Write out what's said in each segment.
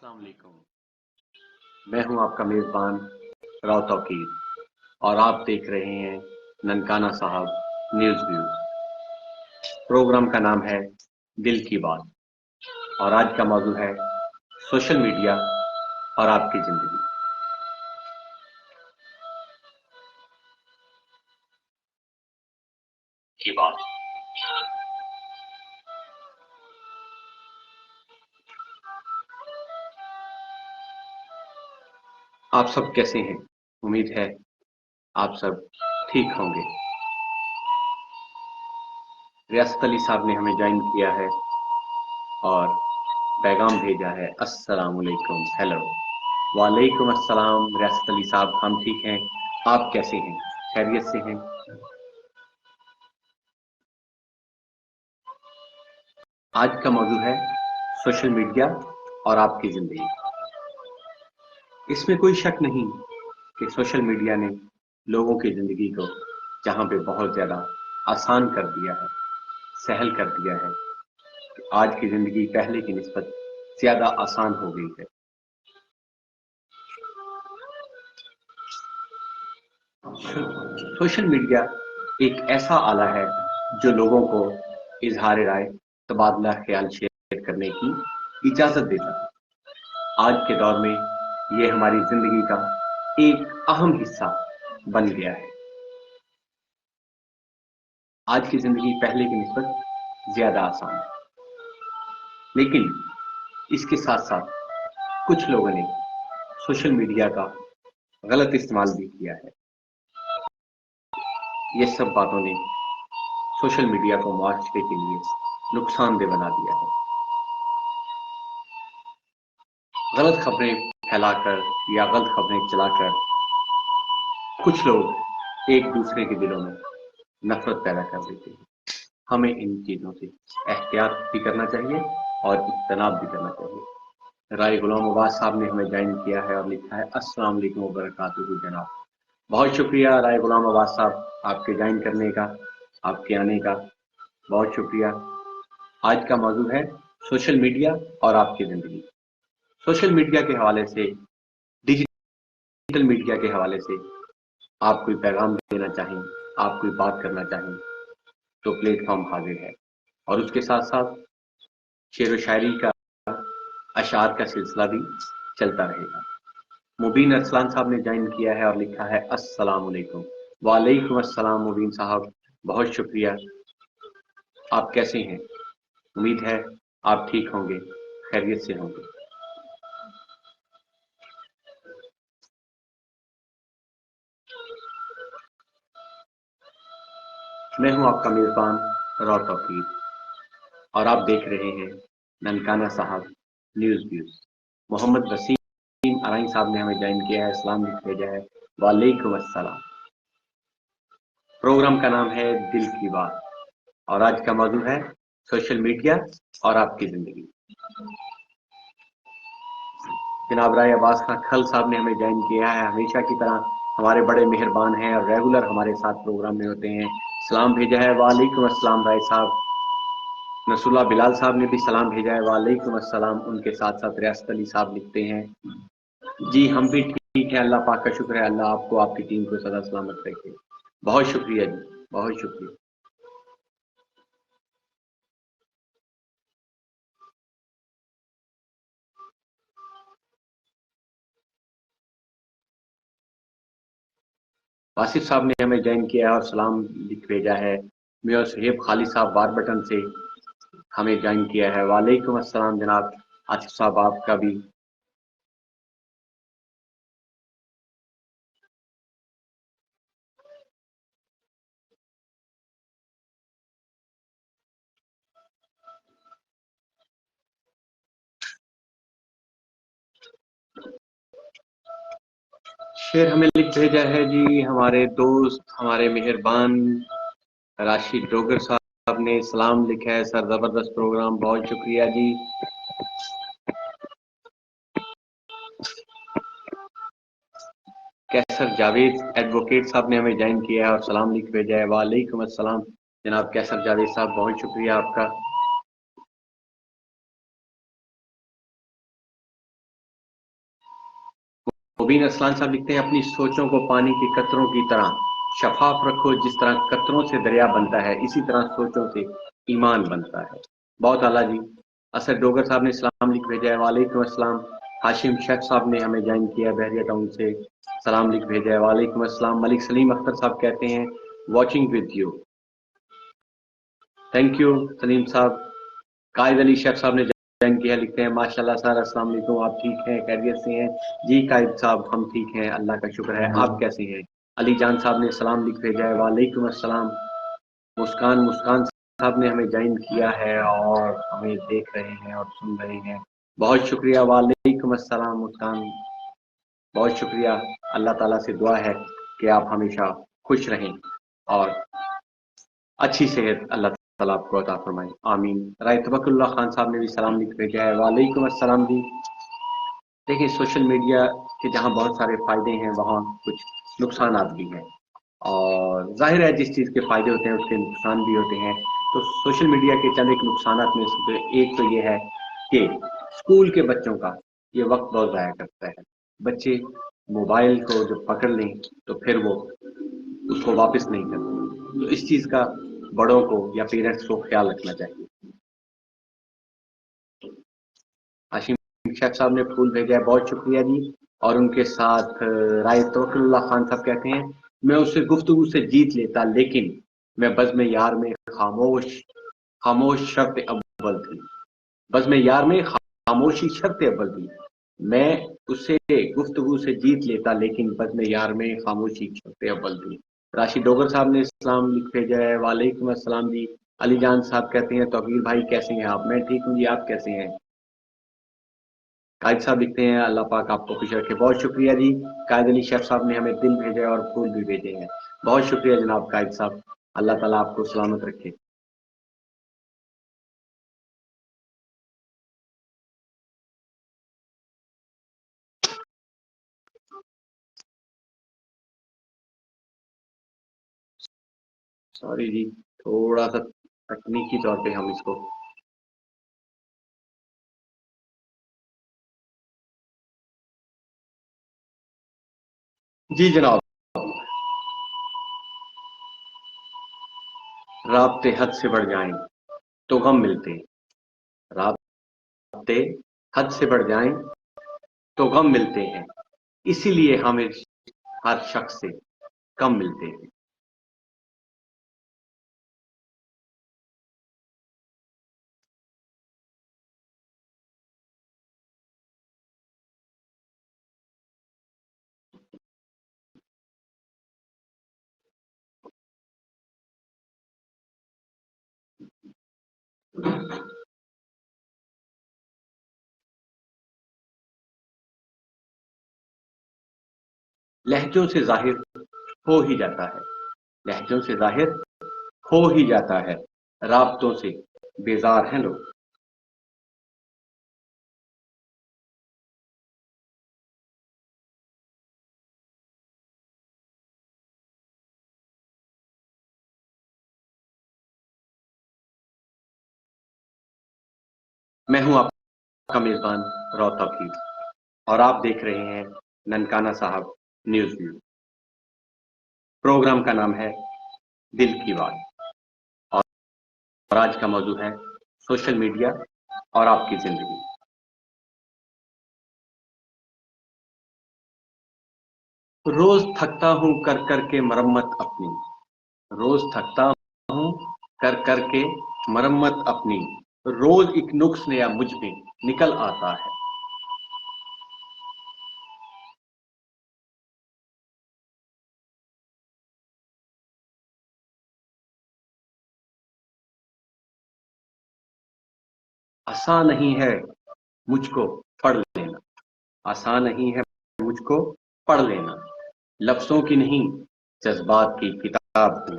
अस्सलाम वालेकुम। मैं हूं आपका मेज़बान राव तौकीर और आप देख रहे हैं ननकाना साहब न्यूज़ व्यूज़। प्रोग्राम का नाम है दिल की बात और आज का मौजू है सोशल मीडिया और आपकी ज़िंदगी की बात। आप सब कैसे हैं? उम्मीद है आप सब ठीक होंगे। रियासत अली साहब ने हमें ज्वाइन किया है और पैगाम भेजा है, अस्सलाम वालेकुम। हेलो, वालेकुम अस्सलाम। रियासत अली साहब, हम ठीक हैं, आप कैसे हैं? खैरियत से हैं? आज का मौजू है सोशल मीडिया और आपकी जिंदगी। इसमें कोई शक नहीं कि सोशल मीडिया ने लोगों की जिंदगी को जहां पे बहुत ज्यादा आसान कर दिया है, सहल कर दिया है, आज की जिंदगी पहले की निस्बत ज्यादा आसान हो गई है। सोशल मीडिया एक ऐसा आला है जो लोगों को इजहार राय, तबादला ख्याल शेयर करने की इजाजत देता है। आज के दौर में ये हमारी जिंदगी का एक अहम हिस्सा बन गया है। आज की जिंदगी पहले की निस्बत ज्यादा आसान है, लेकिन इसके साथ साथ कुछ लोगों ने सोशल मीडिया का गलत इस्तेमाल भी किया है। ये सब बातों ने सोशल मीडिया को मुआशरे के लिए नुकसानदेह बना दिया है। गलत खबरें फैलाकर या गलत खबरें चलाकर कुछ लोग एक दूसरे के दिलों में नफरत पैदा कर देते हैं। हमें इन चीजों से एहतियात भी करना चाहिए और इज्तनाब भी करना चाहिए। राय गुलाम अब्बास साहब ने हमें ज्वाइन किया है और लिखा है, अस्सलाम वालेकुम व बरकातुहू जनाब। बहुत शुक्रिया राय गुलाम अब्बास साहब, आपके ज्वाइन करने का, आपके आने का बहुत शुक्रिया। आज का मौजू है सोशल मीडिया और आपकी जिंदगी। सोशल मीडिया के हवाले से, डिजिटल मीडिया के हवाले से आप कोई पैगाम देना चाहें, आप कोई बात करना चाहें तो प्लेटफॉर्म हाजिर है। और उसके साथ साथ शेर व शायरी का, अशार का सिलसिला भी चलता रहेगा। मुबीन अरसलान साहब ने ज्वाइन किया है और लिखा है, अस्सलाम वालेकुम। वालेकुम अस्सलाम मुबीन साहब, बहुत शुक्रिया। आप कैसे हैं? उम्मीद है आप ठीक होंगे, खैरियत से होंगे। मैं हूं आपका मेजबान राव तौकीर और आप देख रहे हैं ननकाना साहब न्यूज़ व्यूज़। मोहम्मद वसीम अराई साहब ने हमें ज्वाइन किया है, इस्लाम लिख भेजा है, वालेकुम अस्सलाम। प्रोग्राम का नाम है दिल की बात और आज का मौजू है सोशल मीडिया और आपकी जिंदगी। जनाब राय अब्बास खान खल साहब ने हमें ज्वाइन किया है, हमेशा की तरह हमारे बड़े मेहरबान हैं और रेगुलर हमारे साथ प्रोग्राम में होते हैं, सलाम भेजा है, वालेकुम अस्सलाम राय साहब। नसुल्ला बिलाल साहब ने भी सलाम भेजा है, वालेकुम अस्सलाम। उनके साथ साथ रियासत अली साहब लिखते हैं, जी हम भी ठीक है, अल्लाह पाक का शुक्र है, अल्लाह आपको आपकी टीम को सदा सलामत रखे। बहुत शुक्रिया जी, बहुत शुक्रिया। वासिफ साहब ने हमें ज्वाइन किया है और सलाम लिख भेजा है। मेयर सुहेब खालिद साहब बार बटन से हमें ज्वाइन किया है, वालेकुम अस्सलाम जनाब। आसिफ साहब आपका भी शेर हमें लिख भेजा है जी हमारे दोस्त, हमारे मेहरबान राशिद डोगर साहब ने सलाम लिखा है, सर जबरदस्त प्रोग्राम, बहुत शुक्रिया जी। कैसर जावेद एडवोकेट साहब ने हमें ज्वाइन किया है और सलाम लिख भेजा है, वालेकुम अस्सलाम जनाब कैसर जावेद साहब, बहुत शुक्रिया आपका। मुबीन असलान साहब लिखते हैं, अपनी सोचों को पानी के कतरों की तरह शफाफ रखो, जिस तरह कतरों से दरिया बनता है इसी तरह सोचों से ईमान बनता है। बहुत आला जी। असद डोगर साहब ने सलाम लिख भेजा है, वालेकुम अस्सलाम। हाशिम शेख साहब ने हमें ज्वाइन किया बहरिया टाउन से, सलाम लिख भेजा है, वालेकुम अस्सलाम। मलिक सलीम अख्तर साहब कहते हैं watching with you, thank you Salim साहब। कायद अली शेख साहब ने ज्वाइन किया, लिखते हैं माशाल्लाह सर, अस्सलाम वालेकुम, आप ठीक हैं, खैरियत से हैं? जी कायद साहब, हम ठीक हैं, अल्लाह का शुक्र है, आप कैसे हैं? अली जान साहब ने सलाम लिख भेजा है, वालेकुम अस्सलाम। मुस्कान मुस्कान साहब ने हमें ज्वाइन किया है और हमें देख रहे हैं और सुन रहे हैं, बहुत शुक्रिया, वालेकुम अस्सलाम मुस्कान, बहुत शुक्रिया। अल्लाह ताला से दुआ है कि आप हमेशा खुश रहें और अच्छी सेहत अल्लाह ताला आपको अता फरमाए, आमीन। राय तबक्कुल्लाह खान साहब ने भी सलाम लिख भेजा है, वालेकुम अस्सलाम जी। देखिए, सोशल मीडिया के जहाँ बहुत सारे फायदे हैं वहाँ कुछ नुकसान भी हैं, और जाहिर है जिस चीज़ के फायदे होते हैं उसके नुकसान भी होते हैं। तो सोशल मीडिया के चंद एक नुकसान में से एक तो ये है कि स्कूल के बच्चों का ये वक्त बहुत ज़ाया करता है। बच्चे मोबाइल को जब पकड़ लें तो फिर वो उसको वापस नहीं करते, तो इस चीज़ का बड़ों को या पेरेंट्स को ख्याल रखना चाहिए। हाशिम शेख साहब ने फूल भेजा है, बहुत शुक्रिया जी। और उनके साथ राय तवक्कुल्लाह खान साहब कहते हैं, मैं उससे गुफ्तगू से जीत लेता लेकिन मैं बज़्म यार में खामोश खामोश शर्त अव्वल थी। बज़्म यार में खामोशी शर्त अव्वल थी। मैं उससे गुफ्तगू से जीत लेता लेकिन बज़्म यार में खामोशी शर्त अव्वल थी। राशिद डोगर साहब ने इस्लाम लिख भेजा है, वालेकुम अस्सलाम जी। अली जान साहब कहते हैं तौकीर भाई कैसे हैं आप? मैं ठीक हूँ जी, आप कैसे हैं? कायद साहब लिखते हैं अल्लाह पाक आपको खुश रखे, बहुत शुक्रिया जी। कायद अली शेख साहब ने हमें दिल भेजे और फूल भी भेजे हैं, बहुत शुक्रिया जनाब कायद साहब, अल्लाह ताला आपको सलामत रखे। सॉरी जी, थोड़ा सा तकनीकी तौर पे हम इसको, जी जनाब। राब्ते हद से बढ़ जाएं तो गम मिलते हैं, राब्ते हद से बढ़ जाएं तो गम मिलते हैं, इसीलिए हमें हर शख्स से कम मिलते हैं। लहजों से जाहिर हो ही जाता है, लहजों से जाहिर हो ही जाता है, राब्तों से बेजार हैं लोग। मैं हूं आपका मेजबान रौ तौकीर, और आप देख रहे हैं ननकाना साहब न्यूज व्यू। प्रोग्राम का नाम है दिल की बात, और आज का मौजू है सोशल मीडिया और आपकी जिंदगी। रोज थकता हूं कर कर के मरम्मत अपनी, रोज थकता हूं कर कर के मरम्मत अपनी, रोज एक नुक्स नया मुझ में निकल आता है। आसान नहीं है मुझको पढ़ लेना, आसान नहीं है मुझको पढ़ लेना, लफ्जों की नहीं जज्बात की किताब हूं।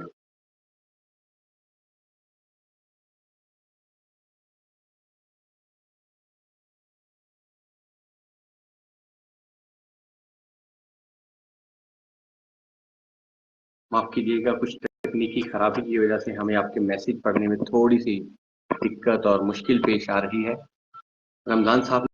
माफ कीजिएगा, कुछ तकनीकी खराबी की वजह से हमें आपके मैसेज पढ़ने में थोड़ी सी दिक्कत और मुश्किल पेश आ रही है। रमजान साहब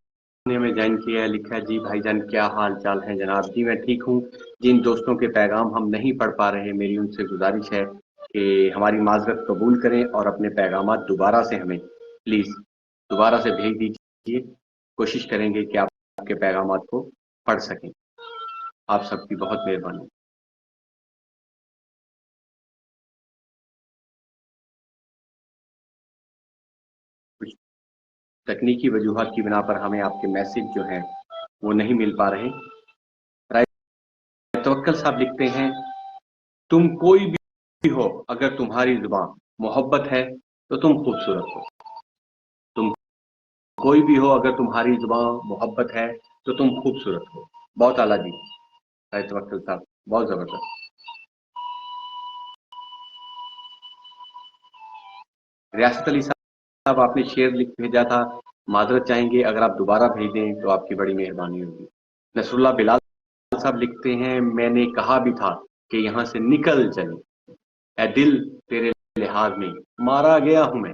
ने हमें ज्वाइन किया है, लिखा है जी भाईजान क्या हाल चाल है जनाब। जी मैं ठीक हूँ। जिन दोस्तों के पैगाम हम नहीं पढ़ पा रहे, मेरी उनसे गुजारिश है कि हमारी माजरत कबूल करें और अपने पैगाम दोबारा से हमें प्लीज दोबारा से भेज दीजिए। कोशिश करेंगे कि आप आपके पैगाम को पढ़ सकें। आप सबकी बहुत मेहरबानी। कुछ तकनीकी वजूहत की बिना पर हमें आपके मैसेज जो हैं वो नहीं मिल पा रहे। राय तवक्कल साहब लिखते हैं, तुम कोई भी हो, अगर तुम्हारी जुबान मोहब्बत है तो तुम खूबसूरत हो। तुम कोई भी हो, अगर तुम्हारी जुबान मोहब्बत है तो तुम खूबसूरत हो। बहुत आला जी राय तवक्कल साहब, बहुत जबरदस्त। रियासत अली साहब आपने शेर लिख भेजा था, माजरत चाहेंगे, अगर आप दोबारा भेज दें तो आपकी बड़ी मेहरबानी होगी। नसरुल्लाह बिलाल साहब लिखते हैं, मैंने कहा भी था कि यहाँ से निकल चले, ए दिल तेरे लिहाज में मारा गया हूं मैं।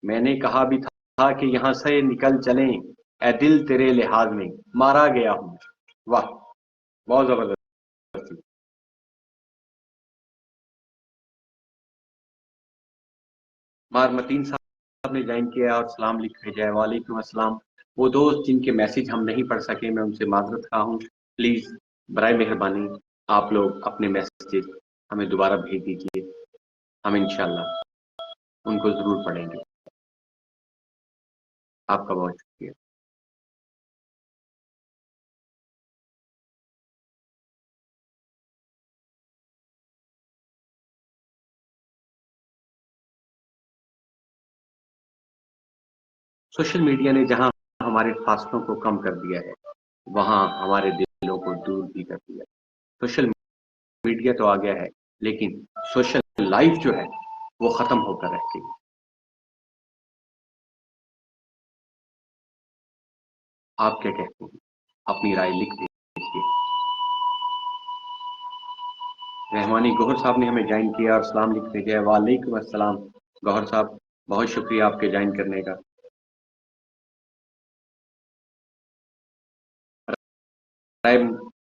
मैंने कहा भी था कि यहाँ से निकल चलें, ए दिल तेरे लिहाज में मारा गया हूं मैं। वाह, बहुत जबरदस्त। मतीन साहब ने ज्वाइन किया और सलाम लिख भेजा है, वालेकुम अस्सलाम। वो दोस्त जिनके मैसेज हम नहीं पढ़ सके, मैं उनसे माजरत खा हूँ। प्लीज बराए मेहरबानी आप लोग अपने मैसेज हमें दोबारा भेज दीजिए, हम इंशाल्लाह उनको जरूर पढ़ेंगे। आपका बहुत शुक्रिया। सोशल मीडिया ने जहां हमारे फासलों को कम कर दिया है, वहां हमारे दिलों को दूर भी कर दिया। सोशल मीडिया तो आ गया है, लेकिन सोशल लाइफ जो है वो खत्म होकर रह गई। आप क्या कहते हैं? अपनी राय लिख दीजिए। रहमानी गौहर साहब ने हमें ज्वाइन किया और सलाम लिख भेजा है, वालेकुम अस्सलाम। गौहर साहब बहुत शुक्रिया आपके ज्वाइन करने का। राय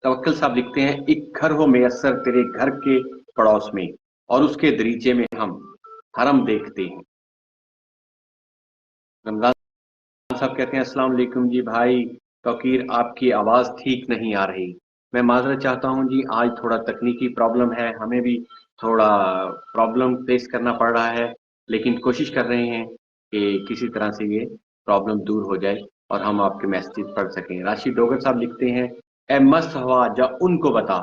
तवक्कल साहब लिखते हैं, एक घर हो मैसर तेरे घर के पड़ोस में, और उसके दरीचे में हम हरम देखते हैं। रमजान साहब कहते हैं, अस्सलाम वालेकुम जी भाई तौकीर, आपकी आवाज़ ठीक नहीं आ रही। मैं माजरत चाहता हूँ जी, आज थोड़ा तकनीकी प्रॉब्लम है, हमें भी थोड़ा प्रॉब्लम फेस करना पड़ रहा है, लेकिन कोशिश कर रहे हैं कि किसी तरह से ये प्रॉब्लम दूर हो जाए और हम आपके मैसेज पढ़ सकें। राशिद डोगर साहब लिखते हैं, ए मस्त हवा जा उनको बता,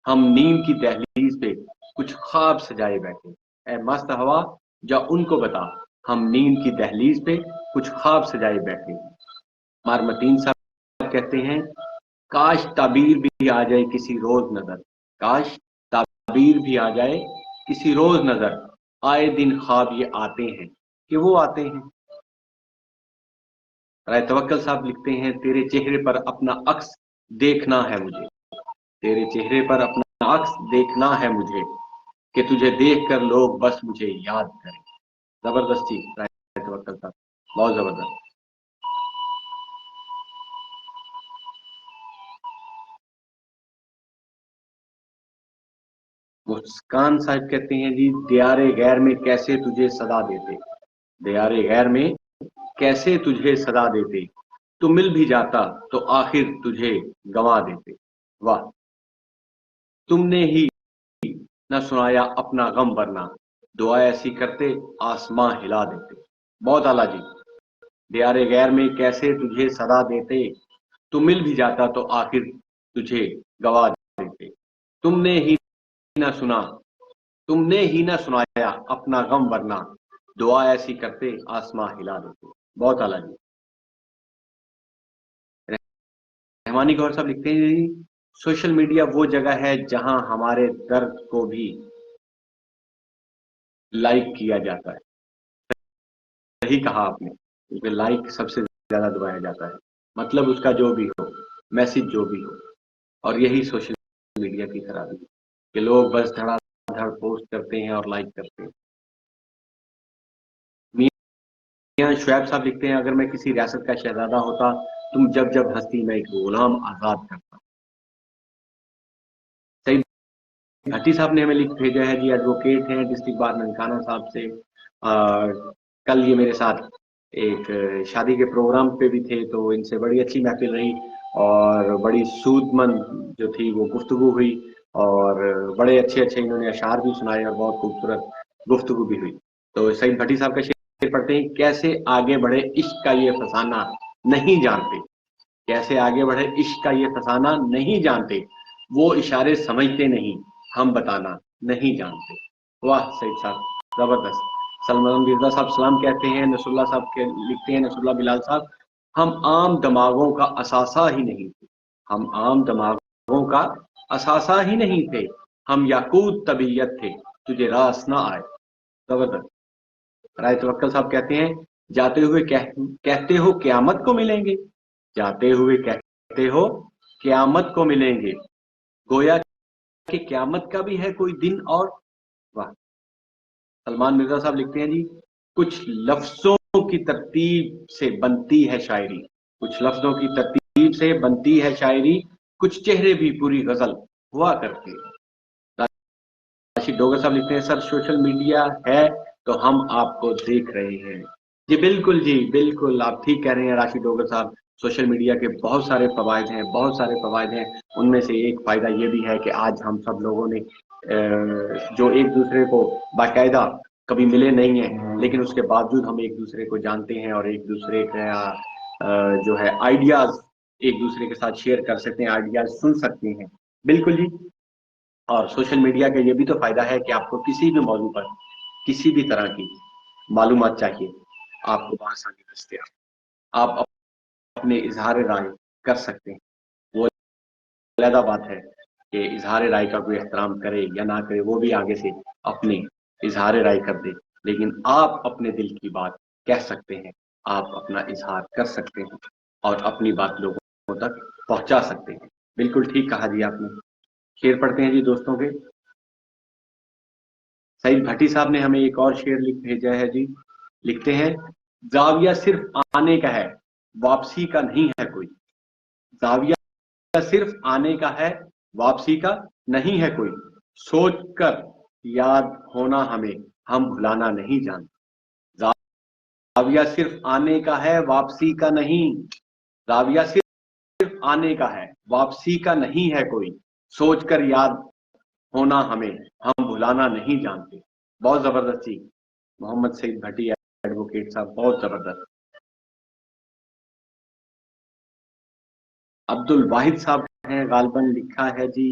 हम नींद की दहलीज पे कुछ ख्वाब सजाए बैठे। ए मस्त हवा जा उनको बता, हम नींद की दहलीज पे कुछ ख्वाब सजाए बैठे। मारमतीन साहब कहते हैं, काश ताबीर भी आ जाए किसी रोज नजर, काश ताबीर भी आ जाए किसी रोज नजर, आए दिन ख्वाब ये आते हैं कि वो आते हैं। राय तवक्कल साहब लिखते हैं, तेरे चेहरे पर अपना अक्स देखना है मुझे, तेरे चेहरे पर अपना अक्स देखना है मुझे, कि तुझे देख कर लोग बस मुझे याद करें। जबरदस्ती राय तवक्कल साहब, बहुत जबरदस्त। मुस्कान साहब कहते हैं जी, दियारे गैर में कैसे तुझे सदा देते, दियारे गैर में कैसे तुझे सदा देते, तू मिल भी जाता तो आखिर तुझे गवा देते। वाह, तुमने ही न सुनाया अपना गम, वरना दुआ ऐसी करते आसमां हिला देते। बहुत आला जी। दियारे गैर में कैसे तुझे सदा देते, तू मिल भी जाता तो आखिर तुझे गवा देते। तुमने ही न सुना, तुमने ही न सुनाया अपना गम, वरना दुआ ऐसी करते आसमां हिला देते। बहुत आला जी। रहमानी गौर साहब लिखते हैं जी, सोशल मीडिया वो जगह है जहां हमारे दर्द को भी लाइक किया जाता है। सही कहा आपने, क्योंकि लाइक सबसे ज्यादा दबाया जाता है, मतलब उसका जो भी हो, मैसेज जो भी हो। और यही सोशल मीडिया की खराबी है कि लोग बस धड़ाधड़ पोस्ट करते हैं और लाइक करते हैं। मियां शुएब साहब लिखते हैं, अगर मैं किसी रियासत का शहजादा होता तुम जब जब हंसती मैं एक गुलाम आजाद करता। सही भट्टी साहब ने हमें लिख भेजा है जी, एडवोकेट हैं डिस्ट्रिक्ट बार ननकाना साहब से। कल ये मेरे साथ एक शादी के प्रोग्राम पे भी थे, तो इनसे बड़ी अच्छी महफिल रही और बड़ी सूदमंद जो थी वो गुफ्तगू हुई, और बड़े अच्छे अच्छे इन्होंने अशार भी सुनाए और बहुत खूबसूरत गुफ्तगू भी हुई। तो सईद भट्टी साहब का शेर पढ़ते हैं। कैसे आगे बढ़े इश्क का ये फसाना नहीं जानते, कैसे आगे बढ़े इश्क का ये फसाना नहीं जानते, वो इशारे समझते नहीं, हम बताना नहीं जानते। वाह सईद साहब, जबरदस्त। सलमान मिर्जा साहब सलाम कहते हैं। नसरुल्ला साहब के लिखते हैं, नसरुल्ला बिलाल साहब, हम आम दिमागों का असासा ही नहीं थे, हम आम दिमागों का असासा ही नहीं थे, हम याकूत तबीयत थे, तुझे रास ना आए। जबरदस्त। राय तवक्कल साहब कहते हैं, जाते हुए कहते हो क्यामत को मिलेंगे, जाते हुए कहते हो क्यामत को मिलेंगे, गोया कि क्यामत का भी है कोई दिन और। वाह। सलमान मिर्जा साहब लिखते हैं जी, कुछ लफ्जों की तरतीब से बनती है शायरी, कुछ लफ्जों की तरतीब से बनती है शायरी, कुछ चेहरे भी पूरी गजल हुआ करते हैं। राशिद डोगर साहब लिखते हैं, सर सोशल मीडिया है तो हम आपको देख रहे हैं। जी बिल्कुल आप ठीक कह रहे हैं राशिद डोगर साहब। सोशल मीडिया के बहुत सारे फवायद हैं, बहुत सारे फवायद हैं। उनमें से एक फायदा ये भी है कि आज हम सब लोगों ने जो एक दूसरे को बाकायदा कभी मिले नहीं है, लेकिन उसके बावजूद हम एक दूसरे को जानते हैं और एक दूसरे का जो है आइडियाज एक दूसरे के साथ शेयर कर सकते हैं, आइडियाज सुन सकते हैं। बिल्कुल जी। और सोशल मीडिया का ये भी तो फायदा है कि आपको किसी भी मौजू पर किसी भी तरह की मालूमात चाहिए, आपको आसानी दस्तियाब, आप अपने इजहार राय कर सकते हैं। वो अलग बात है कि इजहार राय का कोई एहतराम करे या ना करे, वो भी आगे से अपने इजहार राय कर दे, लेकिन आप अपने दिल की बात कह सकते हैं, आप अपना इजहार कर सकते हैं और अपनी बात लोगों तक पहुंचा सकते हैं। बिल्कुल ठीक कहा जी आपने। शेर पढ़ते हैं जी दोस्तों के। सईद भट्टी साहब ने हमें एक और शेर लिख भेजा है जी। लिखते हैं, जाविया सिर्फ आने का है, वापसी का नहीं है कोई, जाविया सिर्फ आने का है, वापसी का नहीं है कोई, सोच कर याद होना हमें, हम भुलाना नहीं जानते। जाविया सिर्फ आने का है, वापसी का नहीं, जाविया सिर्फ आने का है, वापसी का नहीं है कोई, सोच कर याद होना हमें, हम भुलाना नहीं जानते। बहुत जबरदस्त जी, मोहम्मद सईद भट्टी एडवोकेट साहब, बहुत जबरदस्त। अब्दुल वाहिद साहब हैं गालबन, लिखा है जी,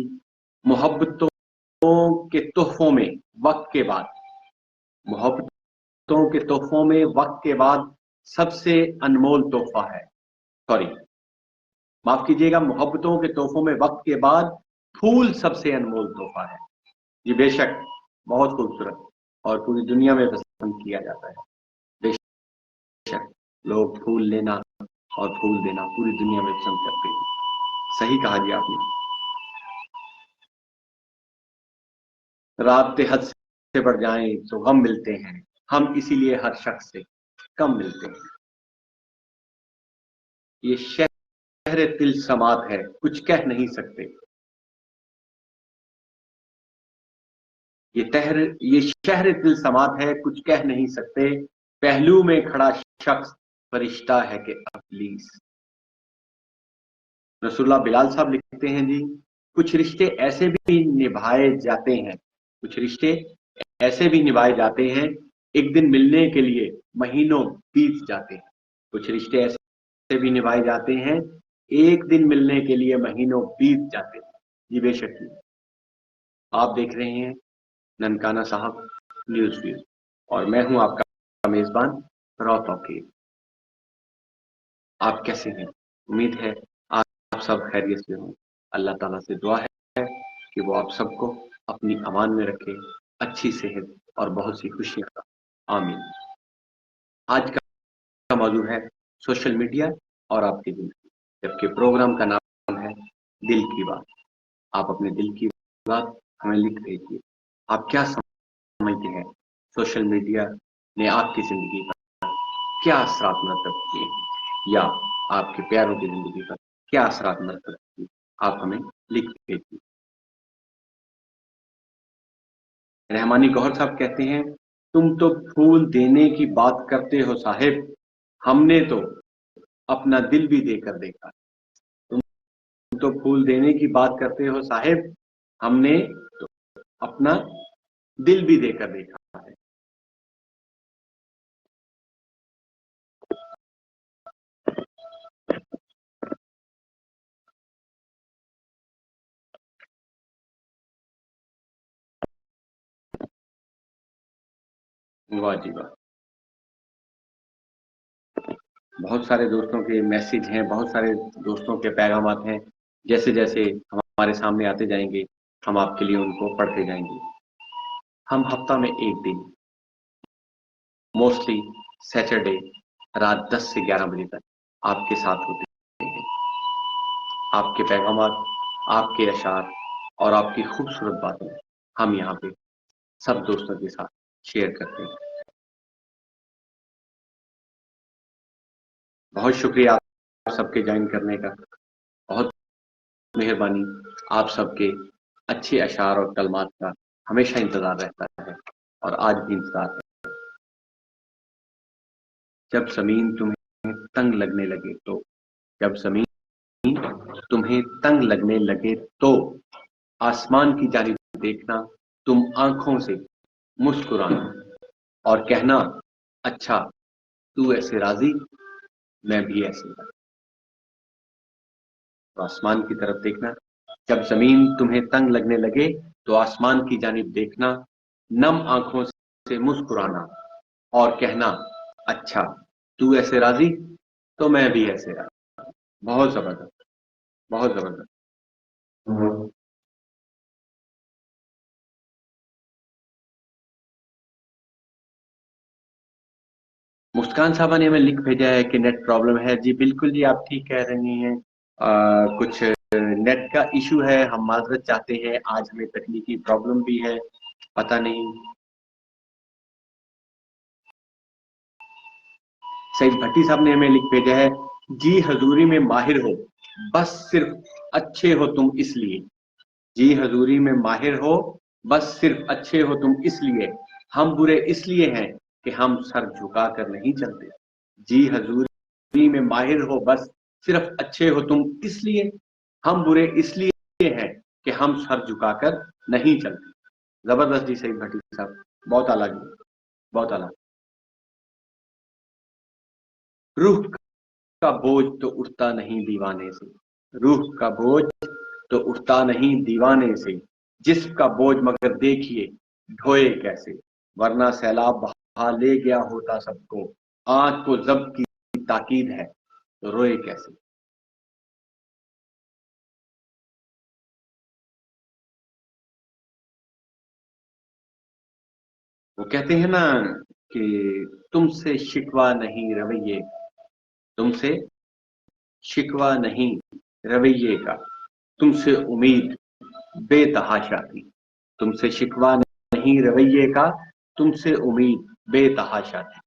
मोहब्बतों के तोहफों में वक्त के बाद, मोहब्बतों के तोहफों में वक्त के बाद सबसे अनमोल तोहफा है, सॉरी माफ कीजिएगा, मोहब्बतों के तोहफों में वक्त के बाद फूल सबसे अनमोल तोहफा है। जी बेशक, बहुत खूबसूरत और पूरी दुनिया में पसंद किया जाता है। बेशक लोग फूल लेना और फूल देना पूरी दुनिया में पसंद करते हैं। सही कहा जी आपने। राब्ते हद से बढ़ जाएं तो गम मिलते हैं, हम इसीलिए हर शख्स से कम मिलते हैं। ये शहर तिल समात है, कुछ कह नहीं सकते, ये शहर तिल समात है, कुछ कह नहीं सकते, पहलू में खड़ा शख्स फरिश्ता है कि अबलीस। रसूलुल्लाह बिलाल साहब लिखते हैं जी, कुछ रिश्ते ऐसे भी निभाए जाते हैं, कुछ रिश्ते ऐसे भी निभाए जाते हैं, एक दिन मिलने के लिए महीनों बीत जाते हैं। कुछ रिश्ते ऐसे भी निभाए जाते हैं, एक दिन मिलने के लिए महीनों बीत जाते हैं। जी बेशक जी। आप देख रहे हैं ननकाना साहब न्यूज व्यू और मैं हूं आपका मेजबान रॉ तौकीर। आप कैसे हैं? उम्मीद है आप सब खैरियत से हों। अल्लाह ताला से दुआ है कि वो आप सबको अपनी अमान में रखे, अच्छी सेहत और बहुत सी खुशियां का। आमीन। आज का मौजूद है सोशल मीडिया और आपके दिल की, जबकि प्रोग्राम का नाम है दिल की बात। आप अपने दिल की बात हमें लिख भेजिए। आप क्या समझते हैं, सोशल मीडिया ने आपकी जिंदगी पर क्या असरात मरतब किए, या آپ کے پیاروں کی زندگی پر کیا اثرات مرتب کی، آپ ہمیں لکھ بھیجیے۔ رحمانی گوہر صاحب کہتے ہیں تم تو پھول دینے کی بات کرتے ہو صاحب، ہم نے تو اپنا دل بھی دے کر دیکھا۔ تم تو پھول دینے کی بات کرتے ہو صاحب، ہم نے تو اپنا دل بھی دے کر دیکھا ہے۔ واہ جی واہ، بہت سارے دوستوں کے میسج ہیں، بہت سارے دوستوں کے پیغامات ہیں، جیسے جیسے ہمارے سامنے آتے جائیں گے ہم آپ کے لیے ان کو پڑھتے جائیں گے۔ ہم ہفتہ میں ایک دن، موسٹلی سیٹرڈے، رات 10 سے 11 بجے تک آپ کے ساتھ ہوتے ہیں۔ آپ کے پیغامات، آپ کے اشعار اور آپ کی خوبصورت باتیں ہم یہاں پہ سب دوستوں کے ساتھ شیئر کرتے ہیں۔ بہت شکریہ آپ سب کے جوائن کرنے کا، بہت مہربانی۔ آپ سب کے اچھے اشعار اور کلمات کا ہمیشہ انتظار رہتا ہے اور آج بھی انتظار ہے۔ جب زمین تمہیں تنگ لگنے لگے تو، جب زمین تمہیں تنگ لگنے لگے تو آسمان کی جانب دیکھنا، تم آنکھوں سے مسکرانا اور کہنا اچھا تو ایسے راضی، میں بھی ایسے راضی۔ تو آسمان کی طرف دیکھنا، جب زمین تمہیں تنگ لگنے لگے تو آسمان کی جانب دیکھنا، نم آنکھوں سے مسکرانا اور کہنا اچھا تو ایسے راضی، تو میں بھی ایسے راضی۔ بہت زبردست، بہت زبردست۔ مسکان صاحبہ نے ہمیں لکھ بھیجا ہے کہ نیٹ پرابلم ہے۔ جی بالکل جی، آپ ٹھیک کہہ رہی ہیں، کچھ نیٹ کا ایشو ہے، ہم معذرت چاہتے ہیں، آج ہمیں تکنیکی پرابلم بھی ہے، پتہ نہیں۔ سعید بھٹی صاحب نے ہمیں لکھ بھیجا ہے جی حضوری میں ماہر ہو، بس صرف اچھے ہو تم اس لیے۔ جی حضوری میں ماہر ہو، بس صرف اچھے ہو تم اس لیے، ہم برے اس لیے ہیں کہ ہم سر جھکا کر نہیں چلتے۔ جی حضوری میں ماہر ہو، بس صرف اچھے ہو تم اس لیے، ہم برے اس لیے ہیں کہ ہم سر جھکا کر نہیں چلتے۔ زبردست جی سعید بھٹی صاحب، بہت اعلیٰ جی، بہت اعلیٰ۔ روح کا بوجھ تو اٹھتا نہیں دیوانے سے، روح کا بوجھ تو اٹھتا نہیں دیوانے سے، جسم کا بوجھ مگر دیکھیے ڈھوئے کیسے، ورنہ سیلاب بہا لے گیا ہوتا سب کو، آنکھ کو ضبط کی تاکید ہے تو روئے کیسے۔ وہ کہتے ہیں نا کہ تم سے شکوہ نہیں رویے، تم سے شکوہ نہیں رویے کا، تم سے امید بے تحاشا تھی، تم سے شکوہ نہیں رویے کا، تم سے امید بے تحاشا تھی۔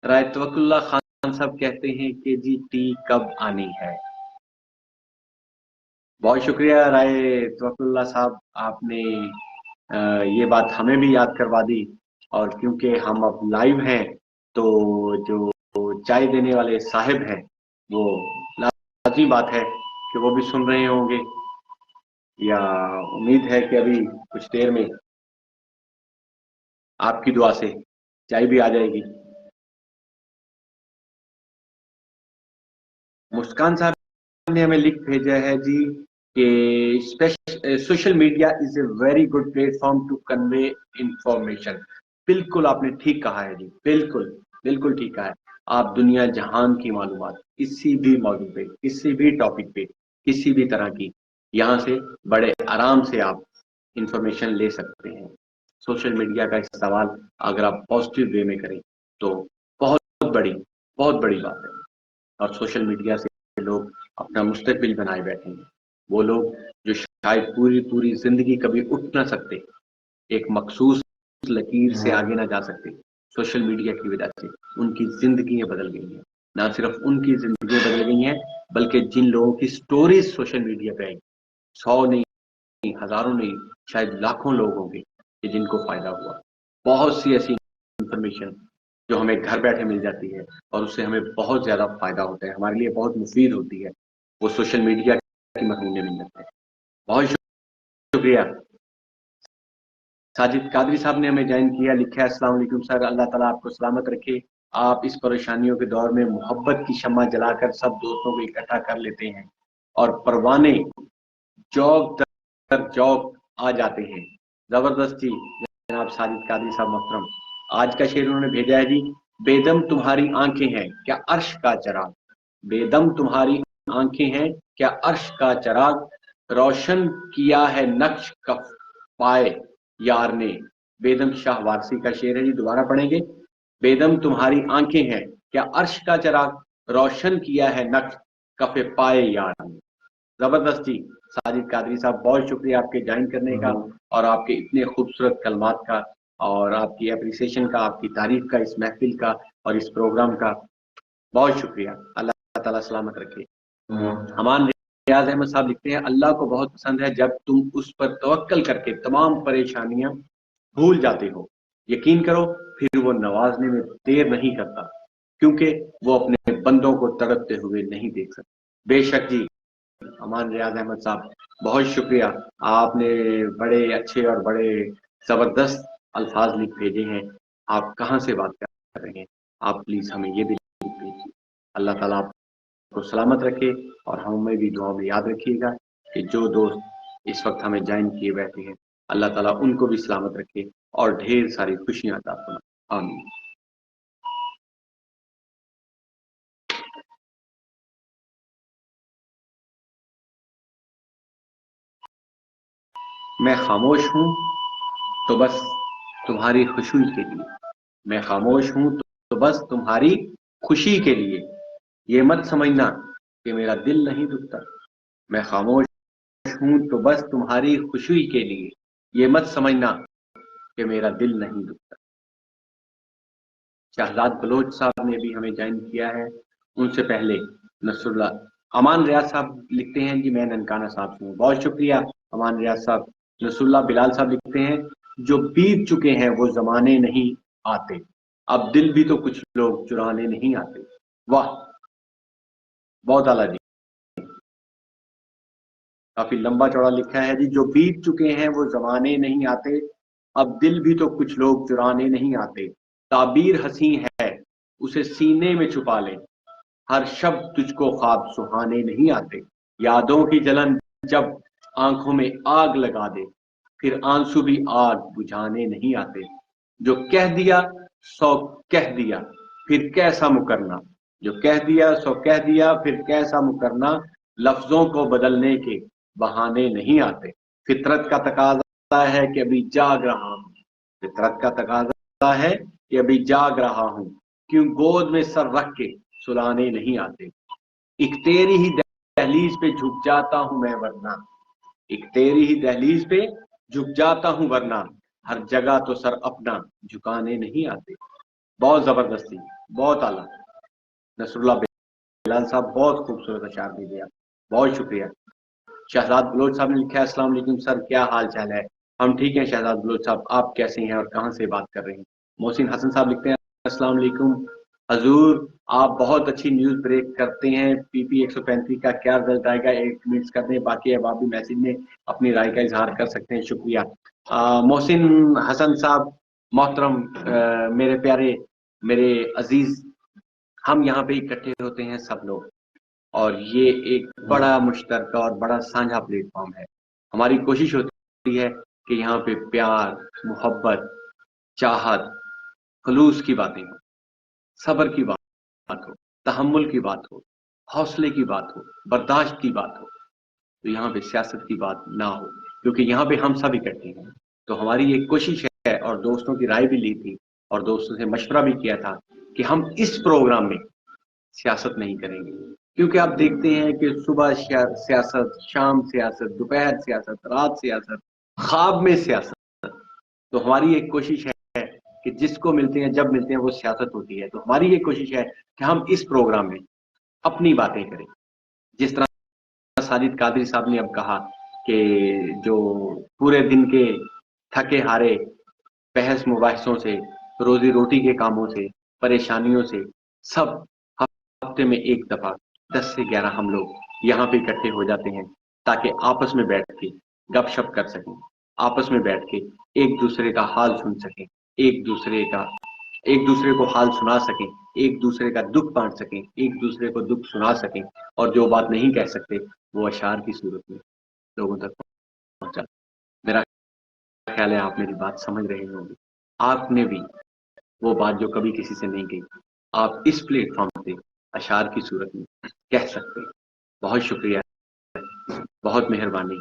رائے توکل اللہ خان صاحب کہتے ہیں کہ جی ٹی کب آنی ہے۔ بہت شکریہ رائے توکل اللہ صاحب، آپ نے یہ بات ہمیں بھی یاد کروا دی، اور کیونکہ ہم اب لائیو ہیں تو جو چائے دینے والے صاحب ہیں وہ لازمی بات ہے کہ وہ بھی سن رہے ہوں گے، یا امید ہے کہ ابھی کچھ دیر میں آپ کی دعا سے چائے بھی آ جائے گی۔ مسکان صاحب نے ہمیں لکھ بھیجا ہے جی کہ social media is a very good platform to convey information. بالکل آپ نے ٹھیک کہا ہے جی، بالکل بالکل ٹھیک کہا ہے۔ آپ دنیا جہان کی معلومات کسی بھی موضوع پہ، کسی بھی ٹاپک پہ، کسی بھی طرح کی، یہاں سے بڑے آرام سے آپ انفارمیشن لے سکتے ہیں۔ سوشل میڈیا کا استعمال اگر آپ پازیٹیو وے میں کریں تو بہت بڑی، بہت بڑی بات ہے۔ اور سوشل میڈیا سے لوگ اپنا مستقبل بنائے بیٹھے ہیں، وہ لوگ جو شاید پوری پوری زندگی کبھی اٹھ نہ سکتے، ایک مخصوص لکیر سے آگے نہ جا سکتے، सोशल मीडिया की वजह से उनकी जिंदगियां बदल गई हैं। ना सिर्फ उनकी जिंदगियां बदल गई हैं, बल्कि जिन लोगों की स्टोरीज सोशल मीडिया पे आई, 100 नहीं, हजारों नहीं, शायद लाखों लोग होंगे कि जिनको फायदा हुआ। बहुत सी ऐसी इंफॉर्मेशन जो हमें घर बैठे मिल जाती है और उससे हमें बहुत ज्यादा फायदा होता है, हमारे लिए बहुत मुफीद होती है, वो सोशल मीडिया की मदद में मिल जाता है। बहुत शुक्रिया। साजिद कादरी साहब ने हमें ज्वाइन किया, लिखा है अस्सलाम वालेकुम सर, अल्लाह ताला आपको सलामत रखे। आप इस परेशानियों के दौर में मोहब्बत की शम्मा जलाकर सब दोस्तों को इकट्ठा कर लेते हैं और परवाने जौक दर जौक आ जाते हैं। जबरदस्त जी जनाब साजिद कादरी साहब मोहतरम। आज का शेर उन्होंने भेजा है जी, बेदम तुम्हारी आंखें हैं क्या अर्श का चराग, बेदम तुम्हारी आंखें हैं क्या अर्श का चराग, रोशन किया है नक्श कफ पाए यार ने। बेदम शाह वारसी का शेर है जी, दोबारा पढ़ेंगे। बेदम तुम्हारी आंखें हैं क्या अर्श का चराग, रोशन किया है नक्श कफे पाए यार ने। जबरदस्त जी साजिद कादरी साहब, बहुत शुक्रिया आपके ज्वाइन करने का और आपके इतने खूबसूरत कलमात का और आपकी अप्रिसिएशन का, आपकी तारीफ का, इस महफिल का और इस प्रोग्राम का बहुत शुक्रिया। अल्लाह ताला सलामत रखे। हमान रियाज अहमद साहब लिखते हैं, अल्लाह को बहुत पसंद है जब तुम उस पर तवक्कल करके तमाम परेशानियां भूल जाते हो। यकीन करो फिर वो नवाजने में देर नहीं करता, क्योंकि वो अपने बंदों को तड़पते हुए नहीं देख सकता। बेशक जी अमान रियाज अहमद साहब, बहुत शुक्रिया। आपने बड़े अच्छे और बड़े जबरदस्त अल्फाज लिख भेजे हैं। आप कहाँ से बात कर रहे हैं, आप प्लीज हमें ये भी लिख भेजिए। अल्लाह ताला आपको सलामत रखे और हमें भी दुआ में याद रखिएगा कि जो दोस्त इस वक्त हमें ज्वाइन किए बैठे हैं, अल्लाह ताला उनको भी सलामत रखे और ढेर सारी खुशियां अता फरमाए। आमीन। मैं खामोश हूँ तो बस तुम्हारी खुशी के लिए, मैं खामोश हूँ तो बस तुम्हारी खुशी के लिए, ये मत समझना कि मेरा दिल नहीं दुखता। मैं खामोश हूँ तो बस तुम्हारी खुशी के लिए, ये मत समझना कि मेरा दिल नहीं दुखता। शहजाद बलोच साहब ने भी हमें ज्वाइन किया है, उनसे पहले नसरुल्ला अमान रियाज साहब लिखते हैं जी, मैं ननकाना साहब से हूँ। बहुत शुक्रिया अमान रियाज साहब। नसरुल्ला बिलाल साहब लिखते हैं, जो बीत चुके हैं वो जमाने नहीं आते, अब दिल भी तो कुछ लोग चुराने नहीं आते। वाह, बहुत आला जी, काफी लंबा चौड़ा लिखा है जी। जो बीत चुके हैं वो जमाने नहीं आते, अब दिल भी तो कुछ लोग चुराने नहीं आते। ताबीर हसी है उसे सीने में छुपा ले, हर शब्द तुझको ख्वाब सुहाने नहीं आते। यादों की जलन जब आंखों में आग लगा दे, फिर आंसू भी आग बुझाने नहीं आते। जो कह दिया सो कह दिया फिर कैसा मुकरना, जो कह दिया सो कह दिया फिर कैसा मुकरना, लफ्जों को बदलने के बहाने नहीं आते। फितरत का तकाजा है कि अभी जाग रहा हूँ, फितरत का तकाजा है कि अभी जाग रहा हूँ, क्यों गोद में सर रख के सुलाने नहीं आते। एक तेरी ही दहलीज पे झुक जाता हूं मैं वरना, एक तेरी ही दहलीज पे झुक जाता हूं वरना, हर जगह तो सर अपना झुकाने नहीं आते। बहुत जबरदस्ती, बहुत आला। नसरुल्ला बिलाल साहब, बहुत खूबसूरत अशार दे दिया, बहुत शुक्रिया। शहजाद बलोच साहब ने लिखा है, अस्सलाम वालेकुम सर, क्या हाल चाल है। हम ठीक हैं शहजाद बलोच साहब, आप कैसे हैं और कहाँ से बात कर रहे हैं। मोहसिन हसन साहब लिखते हैं, अस्सलाम वालेकुम हजूर, आप बहुत अच्छी न्यूज ब्रेक करते हैं। पीपी 135 का क्या रिजल्ट आएगा, 1 मिनट कर दें, बाकी अब आप भी मैसेज में अपनी राय का इजहार कर सकते हैं। शुक्रिया। मोहसिन हसन साहब मोहतरम, मेरे प्यारे, मेरे अजीज, हम यहाँ पे इकट्ठे होते हैं सब लोग और ये एक बड़ा मुश्तरका और बड़ा साझा प्लेटफॉर्म है। हमारी कोशिश होती है कि यहाँ पे प्यार, मोहब्बत, चाहत, खलूस की बातें हो, सब्र की बात हो, तहम्मुल की बात हो, हौसले की बात हो, बर्दाश्त की बात हो। तो यहाँ पे सियासत की बात ना हो, क्योंकि यहाँ पे हम सब इकट्ठे हैं। तो हमारी एक कोशिश है और दोस्तों की राय भी ली थी और दोस्तों से मशवरा भी किया था कि हम इस प्रोग्राम में सियासत नहीं करेंगे, क्योंकि आप देखते हैं कि सुबह सियासत, शाम सियासत, दोपहर सियासत, रात सियासत, ख्वाब में सियासत। तो हमारी एक कोशिश है کہ जिसको मिलते हैं जब मिलते हैं वो सियासत होती है। तो हमारी ये कोशिश है कि हम इस प्रोग्राम में अपनी बातें करें। जिस तरह साजिद कादरी साहब ने अब कहा कि जो पूरे दिन के थके हारे बहस मुबाहिसों से, रोजी रोटी के कामों से, परेशानियों से, सब हफ्ते में एक दफा 10 से 11 हम लोग यहाँ पे इकट्ठे हो जाते हैं ताकि आपस में बैठ के गपशप कर सकें, आपस में बैठ के एक दूसरे का हाल सुन सकें, एक दूसरे को हाल सुना सकें, एक दूसरे का दुख बांट सकें, एक दूसरे को दुख सुना सकें, और जो बात नहीं कह सकते वो अशार की सूरत में लोगों तक पहुंचा। मेरा ख्याल है आप मेरी बात समझ रहे होंगे। आपने भी वो बात जो कभी किसी से नहीं कही, आप इस प्लेटफॉर्म पे अशार की सूरत में कह सकते हैं। बहुत शुक्रिया, बहुत मेहरबानी।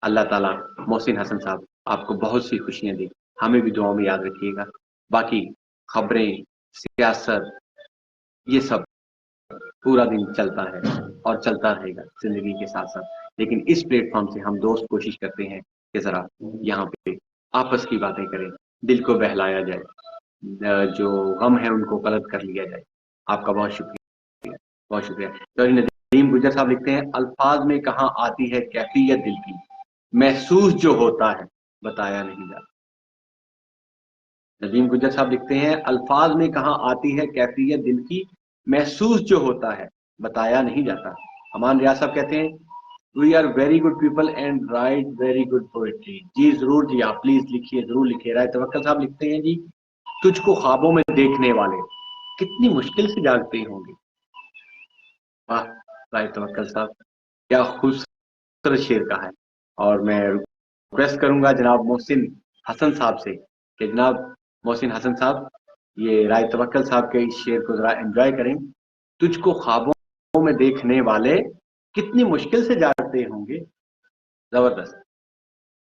अल्लाह ताला मोहसिन हसन साहब आपको बहुत सी खुशियां दी, हमें भी दुआओं में याद रखिएगा। बाकी खबरें, सियासत, ये सब पूरा दिन चलता है और चलता रहेगा जिंदगी के साथ साथ, लेकिन इस प्लेटफॉर्म से हम दोस्त कोशिश करते हैं कि जरा यहाँ पे आपस की बातें करें, दिल को बहलाया जाए, जो गम है उनको गलत कर लिया जाए। आपका बहुत शुक्रिया, बहुत शुक्रिया। तो नदीम गुजर साहब लिखते हैं, अल्फाज में कहाँ आती है कैफियत दिल की, महसूस जो होता है बताया नहीं जाता। नदीम गुजर साहब लिखते हैं, अल्फाज में कहाँ आती है कैफियत दिल की, महसूस जो होता है बताया नहीं जाता। अमान रियाज साहब कहते हैं, we are very good people and right very good poetry. जी जरूर जी, आप प्लीज लिखिए, जरूर लिखिए। राय तवक्कल साहब लिखते हैं, जी तुझको ख्वाबों में देखने वाले कितनी मुश्किल से जागते होंगे। वाह राय तवक्कल साहब, क्या खूबसूरत शेर का है। और मैं रिक्वेस्ट करूंगा जनाब मोहसिन हसन साहब से कि जनाब मोहसिन हसन साहब ये राय तवक्कल साहब के इस शेर को जरा एंजॉय करें। तुझको ख्वाबों में देखने वाले कितनी मुश्किल से जागते होंगे। जबरदस्त।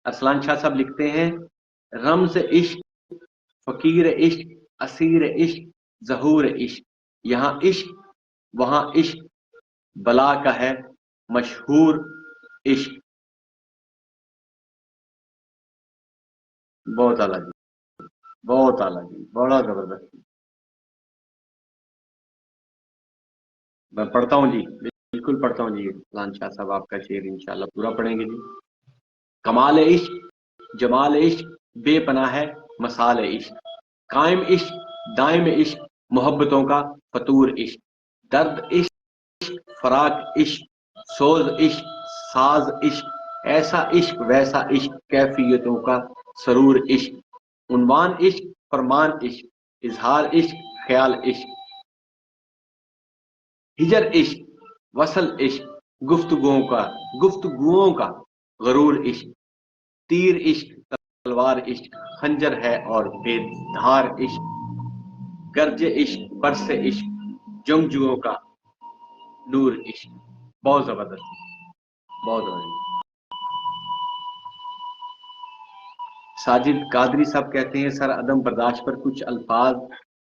अरसलान शाह साहब लिखते हैं, रम्ज़ इश्क, फकीर इश्क, असीर इश्क, ज़हूर इश्क, यहाँ इश्क वहां इश्क, बला का है मशहूर इश्क। बहुत आला जी, बहुत आला जी, बड़ा जबरदस्त। मैं पढ़ता हूँ जी, बिल्कुल पढ़ता हूँ जी। अरसलान शाह साहब आपका शेर इंशाल्लाह पूरा पढ़ेंगे जी। कमाल इश्क, जमाल इश्क, बेपनाह है मसाल इश्क, कायम इश्क, दायम इश्क, मोहब्बतों का फतूर इश्क, दर्द इश्क, फराक इश्क, सोज इश्क, साज इश्क, ऐसा इश्क वैसा इश्क, कैफियतों का सरूर इश्क, उन्वान इश्क, फरमान इश्क, इजहार इश्क, ख्याल इश्क, हिजर इश्क, वसल इश्क, गुफ्तगुओं का गरूर इश्क, तीर इश्क, तलवार इश्क, खंजर है और बेधार इश्क, गर्ज इश्क, बरस इश्क, जंगजुओं का नूर इश्क। बहुत जबरदस्त, बहुत जबरदस्त। साजिद कादरी साहब कहते हैं, सर अदम बर्दाश्त पर कुछ अल्फाज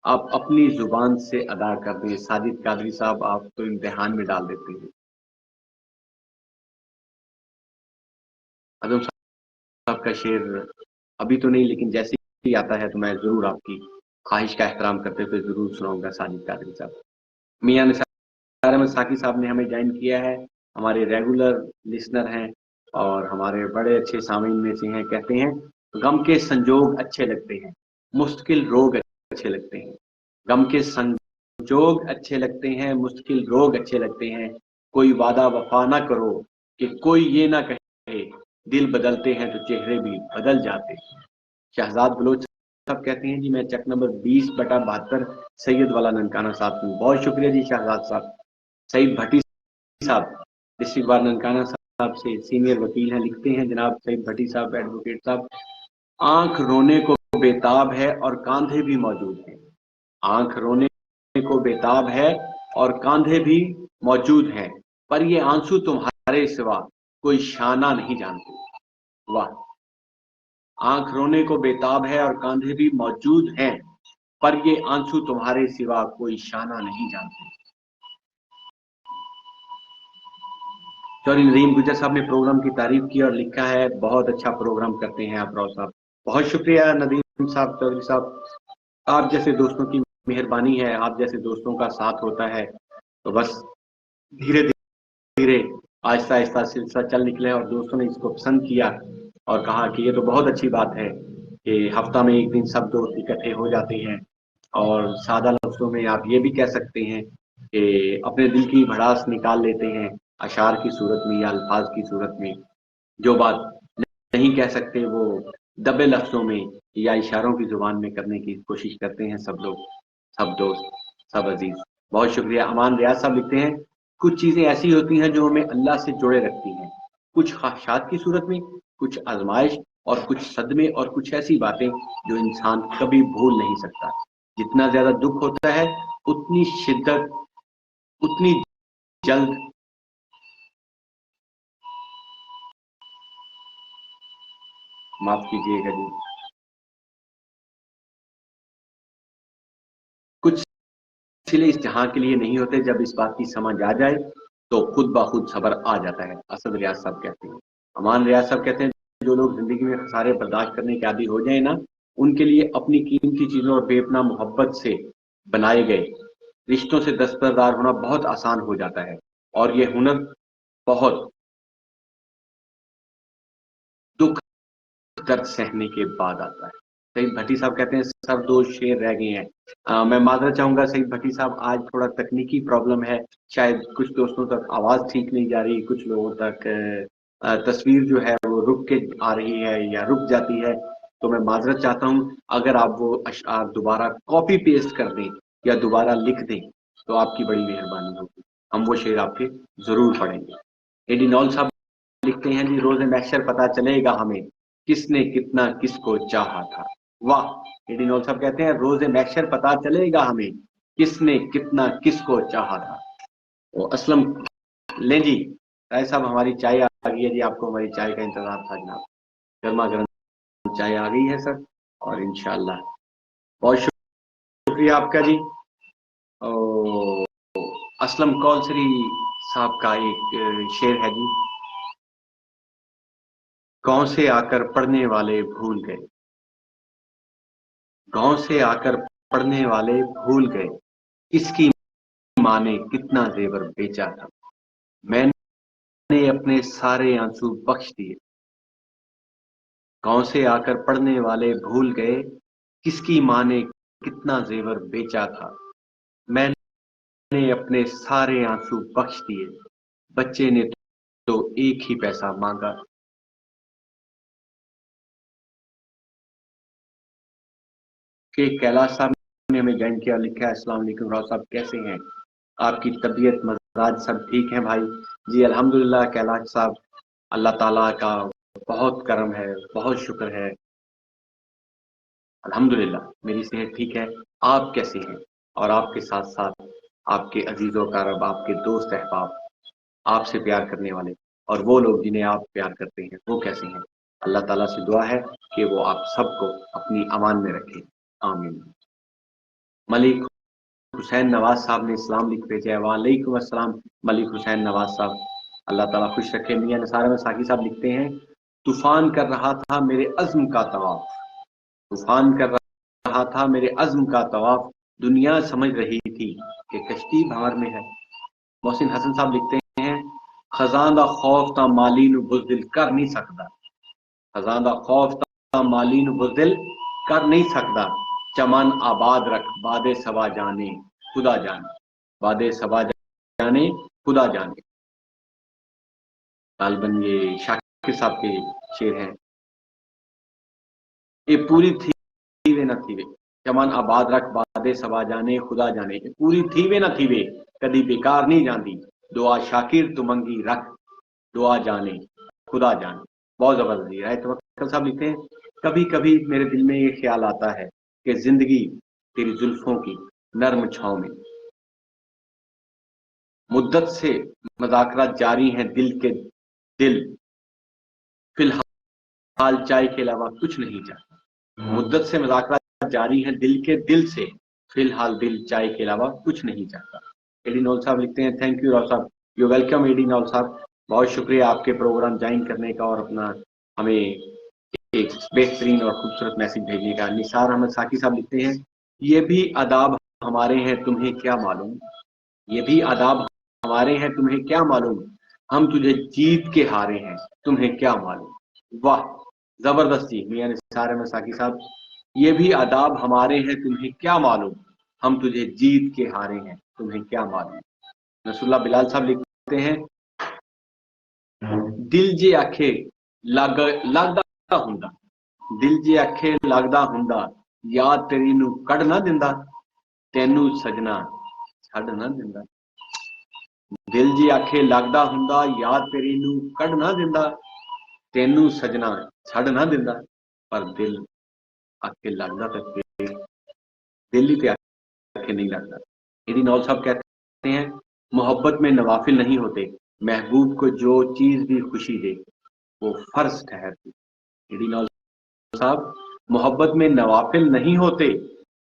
आप अपनी जुबान से अदा कर दें। साजिद कादरी साहब आप तो इम्तिहान में डाल देते हैं। अदम साहब का शेर अभी तो नहीं, लेकिन जैसे ही आता है तो मैं जरूर आपकी ख्वाहिश का एहतराम करते हुए जरूर सुनाऊंगा। साजिद कादरी साहब, मियां निसार अहमद साकी साहब ने हमें ज्वाइन किया है, हमारे रेगुलर लिसनर हैं और हमारे बड़े अच्छे सामीन में से हैं। कहते हैं, गम के संजोग अच्छे लगते हैं, मुश्किल रोग अच्छे लगते हैं। गम के संजोग अच्छे लगते हैं, मुश्किल रोग अच्छे लगते हैं। कोई वादा वफा ना करो कि कोई ये ना कहे, दिल बदलते हैं तो चेहरे भी बदल जाते हैं। शहजाद बलोच साहब कहते हैं, जी मैं चक नंबर 20/72 सैयद वाला ननकाना साहब हूँ। बहुत शुक्रिया जी शहजाद साहब। सईद भट्टी साहब डिस्ट्रिक्ट बार ननकाना साहब से सीनियर वकील हैं, लिखते हैं, जनाब सईद भट्टी साहब एडवोकेट साहब, आंख रोने को बेताब है और कांधे भी मौजूद हैं। आंख रोने को बेताब है और कांधे भी मौजूद हैं, पर ये आंसू तुम्हारे सिवा कोई शाना नहीं जानते। वाह। आंख रोने को बेताब है और कांधे भी मौजूद हैं, पर ये आंसू तुम्हारे सिवा कोई शाना नहीं जानते। चौधरी नदीम गुजर साहब ने प्रोग्राम की तारीफ की और लिखा है, बहुत अच्छा प्रोग्राम करते हैं आप राव साहब। बहुत शुक्रिया नदीम साहब, चौधरी साहब। آپ جیسے دوستوں کی مہربانی ہے، آپ جیسے دوستوں کا ساتھ ہوتا ہے، تو بس دھیرے دھیرے آہستہ آہستہ سلسلہ چل نکلے اور دوستوں نے اس کو پسند کیا اور کہا کہ یہ تو بہت اچھی بات ہے کہ ہفتہ میں ایک دن سب دوست اکٹھے ہو جاتے ہیں، اور سادہ لفظوں میں آپ یہ بھی کہہ سکتے ہیں کہ اپنے دل کی بھڑاس نکال لیتے ہیں اشعار کی صورت میں یا الفاظ کی صورت میں، جو بات نہیں کہہ سکتے وہ دبے لفظوں میں یا اشاروں کی زبان میں کرنے کی کوشش کرتے ہیں سب لوگ، سب دوست، سب عزیز۔ بہت شکریہ۔ امان ریاض صاحب لکھتے ہیں کچھ چیزیں ایسی ہوتی ہیں جو ہمیں اللہ سے جوڑے رکھتی ہیں، کچھ خواہشات کی صورت میں، کچھ آزمائش، اور کچھ صدمے، اور کچھ ایسی باتیں جو انسان کبھی بھول نہیں سکتا۔ جتنا زیادہ دکھ ہوتا ہے اتنی شدت، اتنی جلد معاف کیجیے گا جی، کچھ سلے اس جہاں کے لیے نہیں ہوتے، جب اس بات کی سمجھ آ جائے تو خود بخود صبر آ جاتا ہے، اسد ریاض صاحب کہتے ہیں۔ امان ریاض صاحب کہتے ہیں جو لوگ زندگی میں خسارے برداشت کرنے کے عادی ہو جائیں نا، ان کے لیے اپنی قیمتی چیزوں اور بے پناہ محبت سے بنائے گئے رشتوں سے دستبردار ہونا بہت آسان ہو جاتا ہے، اور یہ ہنر بہت دکھ درد سہنے کے بعد آتا ہے۔ سعید بھٹی صاحب کہتے ہیں سر دو شیر رہ گئے ہیں۔ میں معذرت چاہوں گا سعید بھٹی صاحب، آج تھوڑا تکنیکی پرابلم ہے، شاید کچھ دوستوں تک آواز ٹھیک نہیں جا رہی، کچھ لوگوں تک تصویر جو ہے وہ رک کے آ رہی ہے یا رک جاتی ہے، تو میں معذرت چاہتا ہوں۔ اگر آپ وہ اشعار دوبارہ کاپی پیسٹ کر دیں یا دوبارہ لکھ دیں تو آپ کی بڑی مہربانی ہوگی، ہم وہ شعر آپ کے ضرور پڑھیں گے۔ ایڈی نول صاحب لکھتے ہیں جی روز محشر پتہ چلے گا ہمیں کس نے کتنا کس کو چاہا تھا۔ واہ! ایڈی نول صاحب کہتے ہیں روز محشر پتہ چلے گا ہمیں کس نے کتنا کس کو چاہا تھا۔ وہ اسلم لیں جی، رائے صاحب ہماری چائے آ گئی ہے جی، آپ کو ہماری چائے کا انتظار تھا جناب، گرما گرم چائے آ گئی ہے سر، اور انشاءاللہ بہت شکریہ آپ کا جی۔ اسلم کولسری صاحب کا ایک شعر ہے جی، گاؤں سے آ کر پڑھنے والے بھول گئے، گاؤں سے آ کر پڑھنے والے بھول گئے، اس کی ماں نے کتنا زیور بیچا تھا، میں نے اپنے سارے آنسو بخش دیے۔ گاؤں سے آ کر پڑھنے والے بھول گئے، کس کی ماں نے کتنا زیور بیچا تھا، میں نے اپنے سارے آنسو بخش دیے، بچے نے تو ایک ہی پیسہ مانگا۔ کہ کیلاش صاحب نے ہمیں جوائن کیا، لکھا ہے السلام علیکم راؤ صاحب کیسے ہیں، آپ کی طبیعت مزاج سب ٹھیک ہیں بھائی؟ جی الحمدللہ کیلاش صاحب، اللہ تعالیٰ کا بہت کرم ہے، بہت شکر ہے، الحمدللہ میری صحت ٹھیک ہے۔ آپ کیسے ہیں؟ اور آپ کے ساتھ ساتھ آپ کے عزیز و اقارب، آپ کے دوست احباب، آپ سے پیار کرنے والے اور وہ لوگ جنہیں آپ پیار کرتے ہیں وہ کیسے ہیں؟ اللہ تعالیٰ سے دعا ہے کہ وہ آپ سب کو اپنی امان میں رکھے، آمین۔ ملک حسین نواز صاحب نے اسلام لکھ بھیجا ہے، وعلیکم السلام ملک حسین نواز صاحب، اللہ تعالیٰ خوش رکھے۔ میاں نثار احمد ساقی صاحب لکھتے ہیں طوفان کر رہا تھا میرے عزم کا طواف، طوفان کر رہا تھا میرے عزم کا طواف، دنیا سمجھ رہی تھی کہ کشتی بھار میں ہے۔ محسن حسن صاحب لکھتے ہیں خزاں دا خوف تا مالی نو بزدل کر نہیں سکتا، خزاں دا خوف تا مالی نو بزدل کر نہیں سکتا، چمن آباد رکھ باد صبا جانے خدا جانے، باد صبا جانے خدا جانے۔ غالباً یہ شاکر صاحب کے شعر ہیں۔ یہ پوری تھی وے نہ تھی وے، چمن آباد رکھ باد صبا جانے خدا جانے، یہ پوری تھی وے نہ تھی وے، کدی بیکار نہیں جاندی، دعا شاکر تو منگی رکھ، دعا جانے خدا جانے۔ بہت زبردست ہے۔ توکل صاحب لکھتے ہیں کبھی کبھی میرے دل میں یہ خیال آتا ہے کہ زندگی تیری زلفوں کی نرم چھاؤں میں، مدت سے مذاکرات جاری ہیں دل کے دل، فی الحال چائے کے علاوہ کچھ نہیں چاہتا، مدت سے مذاکرات جاری ہیں دل کے دل سے، فی الحال دل چائے کے علاوہ کچھ نہیں چاہتا۔ ایڈی نول صاحب لکھتے ہیں تھینک یو راؤ صاحب، یو ویلکم ایڈی نول صاحب، بہت شکریہ آپ کے پروگرام جوائن کرنے کا اور اپنا ہمیں ایک بہترین اور خوبصورت میسج بھیجنے کا۔ نثار احمد ساقی صاحب لکھتے ہیں یہ بھی आदाब हमारे हैं तुम्हें क्या मालूम, ये भी आदाब हमारे हैं तुम्हें क्या मालूम, हम तुझे जीत के हारे हैं तुम्हें क्या मालूम। वाह, जबरदस्त जी मियां निसार अहमद साकी साहब। ये भी आदाब हमारे हैं तुम्हें क्या मालूम, हम तुझे जीत के हारे हैं तुम्हें क्या मालूम। नसरुल्लाह बिलाल साहब लिखते हैं, दिल जे आखे लगदा हुंदा, दिल जे आखे लगदा हुंदा, याद तेरी नू कढ़ ना दिंदा, तेनू सजना छड़ ना दिंदा। दिल जे आखे लगदा हुंदा, याद तेरी नू कढ़ ना दिंदा, तेनू सजना छड़ ना दिंदा। पर दिल आखे लगदा ते दिल ही ते आखे नहीं लगता। यदि नौल साहब कहते हैं, मोहब्बत में नवाफिल नहीं होते, महबूब को जो चीज भी खुशी दे वो फर्ज ठहरती। यदि नौल साहब, मोहब्बत में नवाफिल नहीं होते,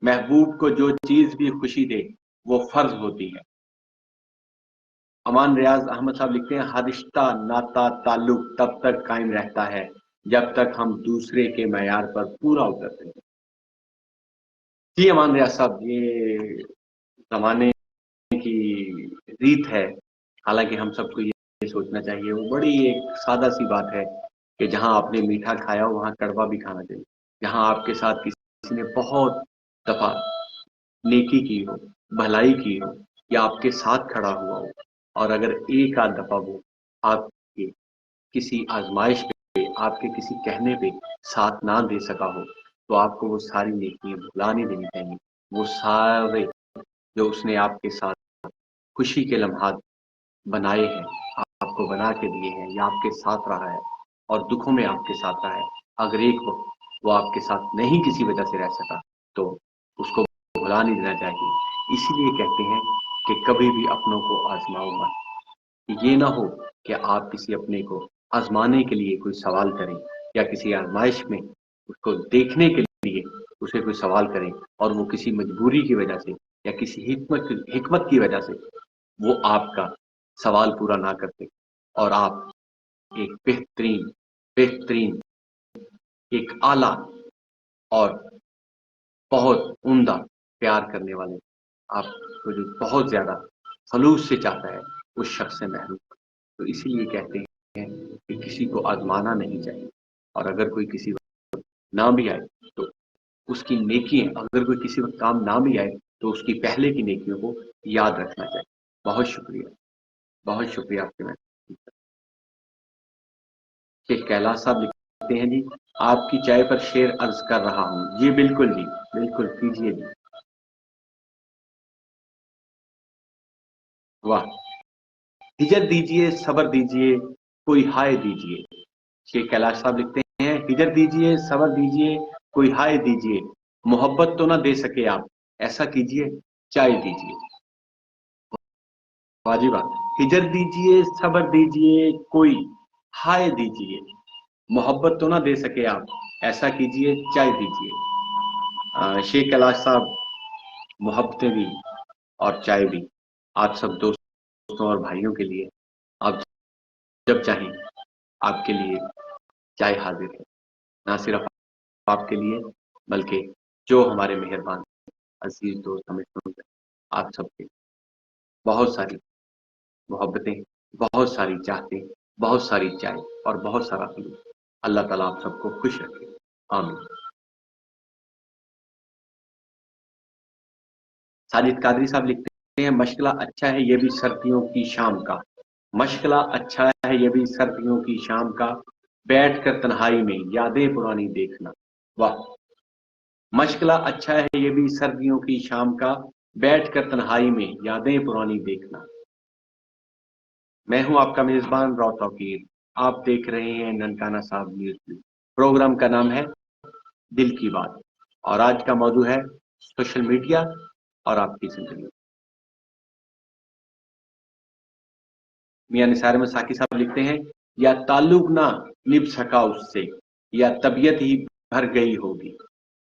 महबूब को जो चीज भी खुशी दे वो फर्ज होती है। अमान रियाज अहमद साहब लिखते हैं, हर रिश्ता नाता ताल्लुक तब तक कायम रहता है जब तक हम दूसरे के मयार पर पूरा उतरते हैं। जी अमान रियाज साहब, ये जमाने की रीत है, हालांकि हम सबको ये सोचना चाहिए, वो बड़ी एक सादा सी बात है कि जहां आपने मीठा खाया हो वहां कड़वा भी खाना चाहिए। जहां आपके साथ किसी ने बहुत दफा नेकी की हो, भलाई की हो, या आपके साथ खड़ा हुआ हो, और अगर एक आध दफा वो आपके किसी आजमाइश पे, आपके किसी कहने पे साथ ना दे सका हो, तो आपको वो सारी नेकियां भुला नहीं देनी चाहिए। वो सारे जो उसने आपके साथ खुशी के लम्हात बनाए हैं, आपको बना के दिए हैं, या आपके साथ रहा है और दुखों में आपके साथ रहा है, अगर एक वक्त वो आपके साथ नहीं किसी वजह से रह सका तो उसको भुला नहीं देना चाहिए। इसीलिए कहते हैं कि कभी भी अपनों को आजमाओ मत। ये ना हो कि आप किसी अपने को आजमाने के लिए कोई सवाल करें, या किसी आजमाइश में उसको देखने के लिए उसे कोई सवाल करें, और वो किसी मजबूरी की वजह से या किसी हिकमत की वजह से वो आपका सवाल पूरा ना करते, और आप एक बेहतरीन बेहतरीन एक आला और बहुत उम्दा प्यार करने वाले, आपको जो बहुत ज्यादा खलूस से चाहता है, उस शख्स से महरूम। तो इसीलिए कहते हैं कि किसी को आजमाना नहीं चाहिए, और अगर कोई किसी वक्त ना भी आए तो उसकी नेकियां, अगर कोई किसी वक्त काम ना भी आए तो उसकी पहले की नेकियों को याद रखना चाहिए। बहुत शुक्रिया, बहुत शुक्रिया आपके। मैं शेख कैलाश साहब लिखते हैं, जी आपकी चाय पर शेर अर्ज कर रहा हूँ। जी बिल्कुल जी, बिल्कुल कीजिए जी। वाह, हिजर दीजिए सबर दीजिए कोई हाय दीजिए। शेख कैलाश साहब लिखते हैं, हिजर दीजिए सबर दीजिए कोई हाय दीजिए, मोहब्बत तो ना दे सके आप, ऐसा कीजिए चाय दीजिए। वाजिबा, हिजर दीजिए सबर दीजिए कोई हाय दीजिए, मोहब्बत तो ना दे सके आप, ऐसा कीजिए चाय दीजिए। शेख कैलाश साहब, मोहब्बतें भी और चाय भी आप सब दोस्तों और भाइयों के लिए, आप जब चाहें आपके लिए चाय हाजिर है। ना सिर्फ आपके लिए, बल्कि जो हमारे मेहरबान अजीज दोस्त हमें सुन रहे, आप सबके बहुत सारी मोहब्बतें, बहुत सारी चाहतें, बहुत सारी चाय और बहुत सारा खलूस। अल्लाह ताला आप सबको खुश रखे, आमीन। साजिद कादरी साहब लिखते हैं, मशगला अच्छा है ये भी सर्दियों की शाम का, मशगला अच्छा है ये भी सर्दियों की शाम का, बैठ कर तन्हाई में यादें पुरानी देखना। वाह, मशगला अच्छा है ये भी सर्दियों की शाम का, बैठ कर तन्हाई में यादें पुरानी देखना। मैं हूं आपका मेजबान रॉ तौकीर, आप देख रहे हैं ननकाना साहब न्यूज। प्रोग्राम का नाम है दिल की बात, और आज का मौजू है सोशल मीडिया और आपकी जिंदगी। मियां निसार अहमद साकी साहब लिखते हैं, या ताल्लुक ना निभ सका उससे, या तबीयत ही भर गई होगी,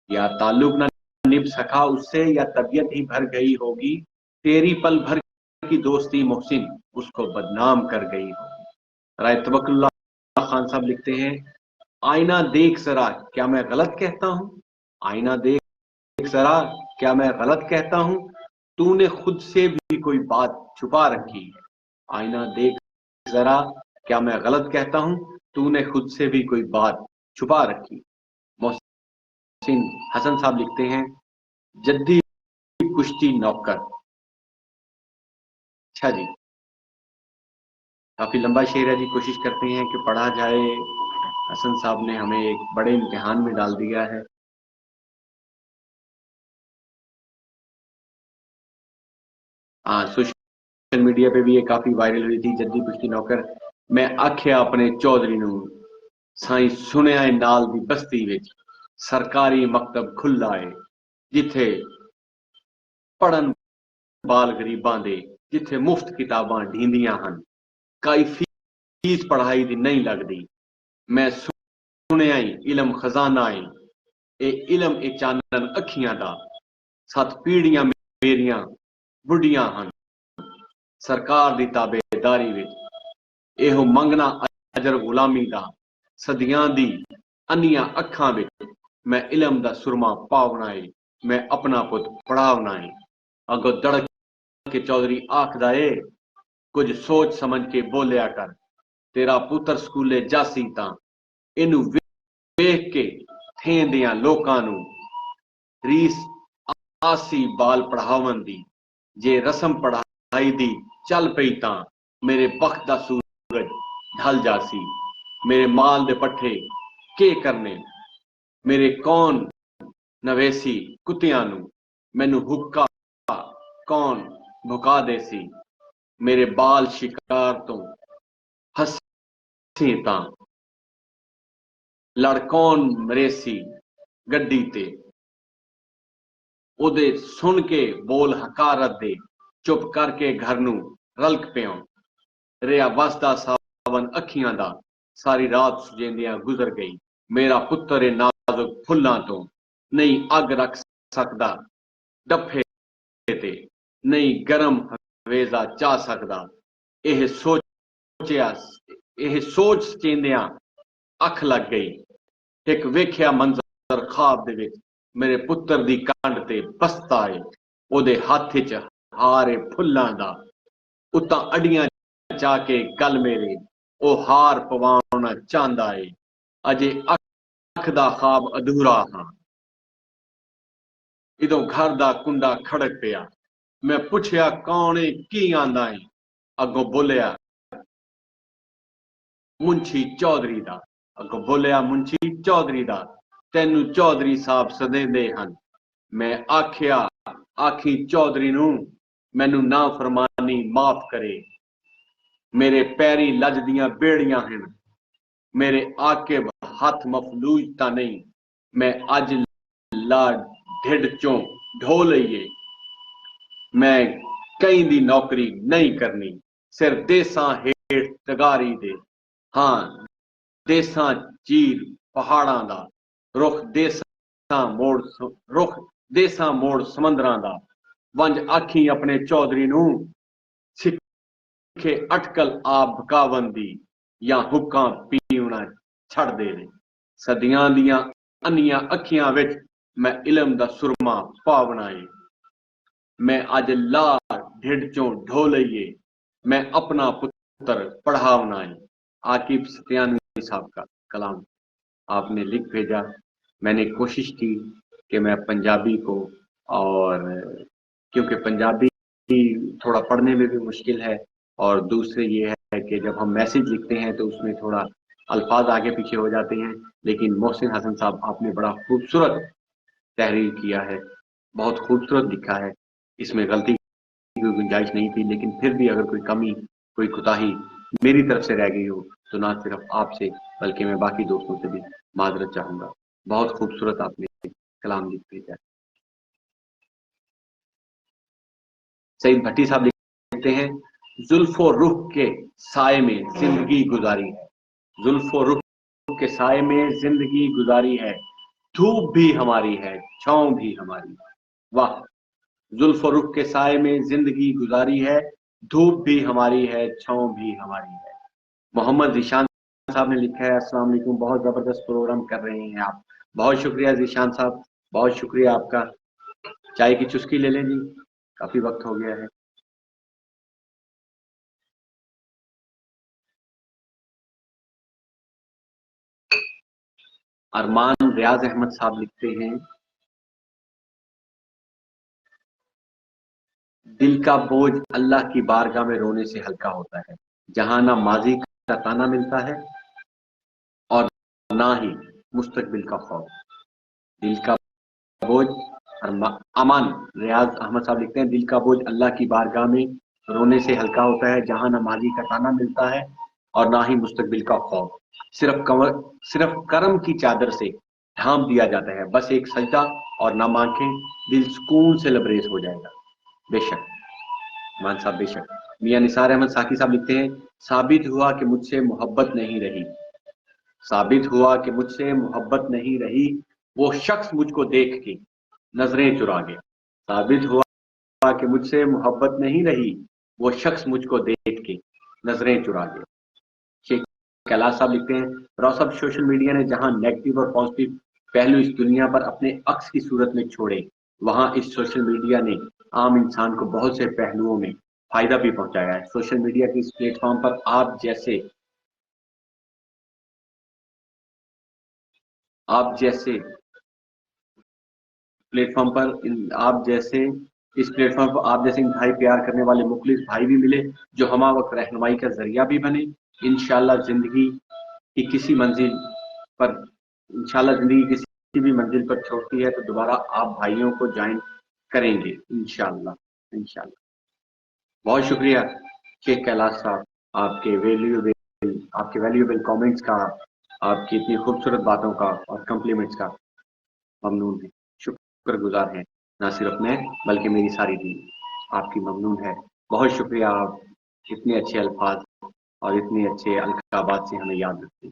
या ताल्लुक ना निभ सका उससे, या तबीयत ही भर गई होगी, तेरी पल भर की दोस्ती मोहसिन उसको बदनाम कर गई होगी। राय तवक्कुल्लाह खान साहब लिखते हैं, आईना देख जरा क्या मैं गलत कहता हूँ, आईना देख जरा क्या मैं गलत कहता हूं? तूने खुद से भी कोई बात छुपा रखी है। आईना देख जरा, क्या मैं गलत कहता हूं? तूने खुद से भी कोई बात छुपा रखी। मोहसिन हसन साहब लिखते हैं, जद्दी पुश्ती नौकर। अच्छा जी, काफी लंबा शेर है जी, कोशिश करते हैं कि पढ़ा जाए। हसन साहब ने हमें एक बड़े इम्तिहान में डाल दिया है। हाँ, सोशल मीडिया पे भी ये काफी वायरल हुई थी, जद्दी पुश्ती नौकर। मैं आख्या अपने चौधरी नू, साई सुनिया है नाल दी बस्ती विच सरकारी मकतब खुला है, जिथे पढ़न बाल गरीबां दे, जिथे मुफ्त किताबां ढींदियां हन, काई फीस पढ़ाई दी नहीं लगदी। मैं सुनिया ही इलम खजाना है, ए इलम ए चानन अखियां दा, सत पीढ़ियां मेरियां बुढ़ियां हन सरकार दी ताबेदारी विच। एहो मंगना अजर गुलामी दा, सदियां दी अन्नियां अखां विच मैं इलम दा सुरमा पावना है, मैं अपना पुत पढ़ावना है। अगो दड़क के चौधरी आखदा ए, कुछ सोच समझ के बोलिया कर, तेरा पुत्र स्कूले जासी तां इनू वेख के थेंदियां लोकां नू रीस आसी बाल पढ़ावन दी। जे रस्म पढ़ाई दी चल पई तां मेरे बख्त दा सूरज ढल जासी। मेरे माल दे पट्ठे के करने, मेरे कौन नवेसी कुत्तियां नू, मैनू हुक्का कौन भुका देसी। मेरे बाल शिकार तो हसी तां लड़ कौन मरेसी गड्डी ते। ओदे सुन के बोल हकारत दे, चुप करके घर नू रलक पियो। रिया वसदा सावन अखियां दा, सारी रात सुजेंदियां गुजर गई। मेरा पुत्र नाजुक फुल्लां तो नहीं अग रख सकदा डफे ते, नहीं गरम हवेजा चा सकदा। ਇਹ ਸੋਚਿਆ ਇਹ ਸੋਚ ਸਚੇਂਦਿਆਂ ਅੱਖ ਲੱਗ ਗਈ। ਇੱਕ ਵੇਖਿਆ ਮੰਜ਼ਰ ਖਾਬ ਦੇ ਵਿੱਚ, ਮੇਰੇ ਪੁੱਤਰ ਦੀ ਕੰਧ ਤੇ ਬਸਤਾ ਏ, ਉਹਦੇ ਹੱਥ 'ਚ ਹਾਰ ਏ ਫੁੱਲਾਂ ਦਾ। ਉਤਾਂ ਅੜੀਆਂ ਚਾ ਕੇ ਗਲ ਮੇਰੇ ਉਹ ਹਾਰ ਪਵਾਉਣਾ ਚਾਹੁੰਦਾ ਏ। ਅਜੇ ਅੱਖ ਦਾ ਖਾਬ ਅਧੂਰਾ ਹਾਂ, ਇਦੋਂ ਘਰ ਦਾ ਕੁੰਡਾ ਖੜਕ ਪਿਆ। ਮੈਂ ਪੁੱਛਿਆ ਕੌਣ ਏ, ਕੀ ਆਂਦਾ ਏ? ਅੱਗੋਂ ਬੋਲਿਆ मुंशी चौधरी दा। अगों बोलिया मुंशी चौधरी दा, तेनू चौधरी साहब सदेंदे हन। मैं आखिया आखी चौधरी नू मैनू ना फरमानी माफ करे। मेरे पैरी लज दियां बेड़ियां हैं, मेरे आके हथ मफलूज ता नहीं। मैं अज ला ढिड चों ढो लईए, मैं कई दी नौकरी नहीं करनी, सिर देसां हेठ तगारी दे। हाँ, देसां चीर पहाड़ां दा, रुख देसां मोड़ समंदरां दा। वंज आखी अपने चौधरी नू सिखे अटकल आप बकावन दी, या हुक्कां पीवना छड़ दे दे। सदियां दियां अन्नियां अखियां विच मैं इलम दा सुरमा पावना है। मैं अज ला ढिड चों ढो लईए, मैं अपना पुत्र पढ़ावना है। आकिब सत्यानवी साहब का कलाम आपने लिख भेजा। मैंने कोशिश की कि मैं पंजाबी को, और क्योंकि पंजाबी थोड़ा पढ़ने में भी मुश्किल है, और दूसरे ये है कि जब हम मैसेज लिखते हैं तो उसमें थोड़ा अल्फाज आगे पीछे हो जाते हैं। लेकिन मोहसिन हसन साहब आपने बड़ा खूबसूरत तहरीर किया है, बहुत खूबसूरत लिखा है, इसमें गलती की कोई गुंजाइश नहीं थी। लेकिन फिर भी अगर कोई कमी, कोई कोताही मेरी तरफ से रह गई हो तो ना सिर्फ आपसे बल्कि मैं बाकी दोस्तों से भी माजरत चाहूंगा। बहुत खूबसूरत आपने कलाम लिख भेजा। सईद भट्टी साहब लिखते हैं, जुल्फो रुख के साए में जिंदगी गुजारी है, जुल्फो रुख के साए में जिंदगी गुजारी है, धूप भी हमारी है छांव भी हमारी है। वाह, जुल्फो रुख के साए में जिंदगी गुजारी है, धूप भी हमारी है छांव भी हमारी है। मोहम्मद जिशान साहब ने लिखा है, अस्सलाम वालेकुम, बहुत जबरदस्त प्रोग्राम कर रहे हैं आप। बहुत शुक्रिया जिशान साहब, बहुत शुक्रिया आपका। چائے کی چسکی لے لیں جی، کافی وقت ہو گیا ہے۔ ارمان ریاض احمد صاحب لکھتے ہیں دل کا بوجھ اللہ کی بارگاہ میں رونے سے ہلکا ہوتا ہے، جہاں نہ ماضی کا تانا ملتا ہے اور نہ ہی مستقبل کا خوف۔ دل کا بوجھ، امان ریاض احمد صاحب لکھتے ہیں دل کا بوجھ اللہ کی بارگاہ میں رونے سے ہلکا ہوتا ہے، جہاں نہ ماضی کا تانا ملتا ہے اور نہ ہی مستقبل کا خوف۔ صرف کرم کی چادر سے ڈھانپ دیا جاتا ہے، بس ایک سجدہ اور نم آنکھیں، دل سکون سے لبریز ہو جائے گا۔ بے شک مان صاحب، بے شک۔ میاں نثار احمد ساقی صاحب لکھتے ہیں ثابت ہوا کہ مجھ سے محبت نہیں رہی، ثابت ہوا کہ مجھ سے محبت نہیں رہی، وہ شخص مجھ کو دیکھ کے نظریں چرا گیا۔ ثابت ہوا کہ مجھ سے محبت نہیں رہی، وہ شخص مجھ کو دیکھ کے نظریں چرا گیا۔ شیخ کیلاش صاحب لکھتے ہیں روسب سوشل میڈیا نے جہاں نیگیٹو اور پازیٹو پہلو اس دنیا پر اپنے عکس کی صورت میں چھوڑے، وہاں اس سوشل میڈیا نے عام انسان کو بہت سے پہلوؤں میں فائدہ بھی پہنچایا ہے۔ سوشل میڈیا کے اس پلیٹ فارم پر آپ جیسے پلیٹ فارم پر آپ جیسے اس پلیٹ فارم پر آپ جیسے انتہائی پیار کرنے والے مخلص بھائی بھی ملے، جو ہمہ وقت رہنمائی کا ذریعہ بھی بنے۔ انشاءاللہ زندگی کی کسی منزل پر انشاءاللہ زندگی کسی بھی منزل پر چھوڑتی ہے تو دوبارہ آپ بھائیوں کو جوائن کریں گے انشاءاللہ، انشاءاللہ۔ بہت شکریہ شیخ کیلاش صاحب، آپ کے ویلیوبل کامنٹس کا، آپ کی اتنی خوبصورت باتوں کا اور کمپلیمنٹس کا ممنون ہے، شکر گزار ہیں۔ نہ صرف میں بلکہ میری ساری ٹیم آپ کی ممنون ہے۔ بہت شکریہ، آپ اتنے اچھے الفاظ اور اتنے اچھے القابات سے ہمیں یاد رکھتے ہیں۔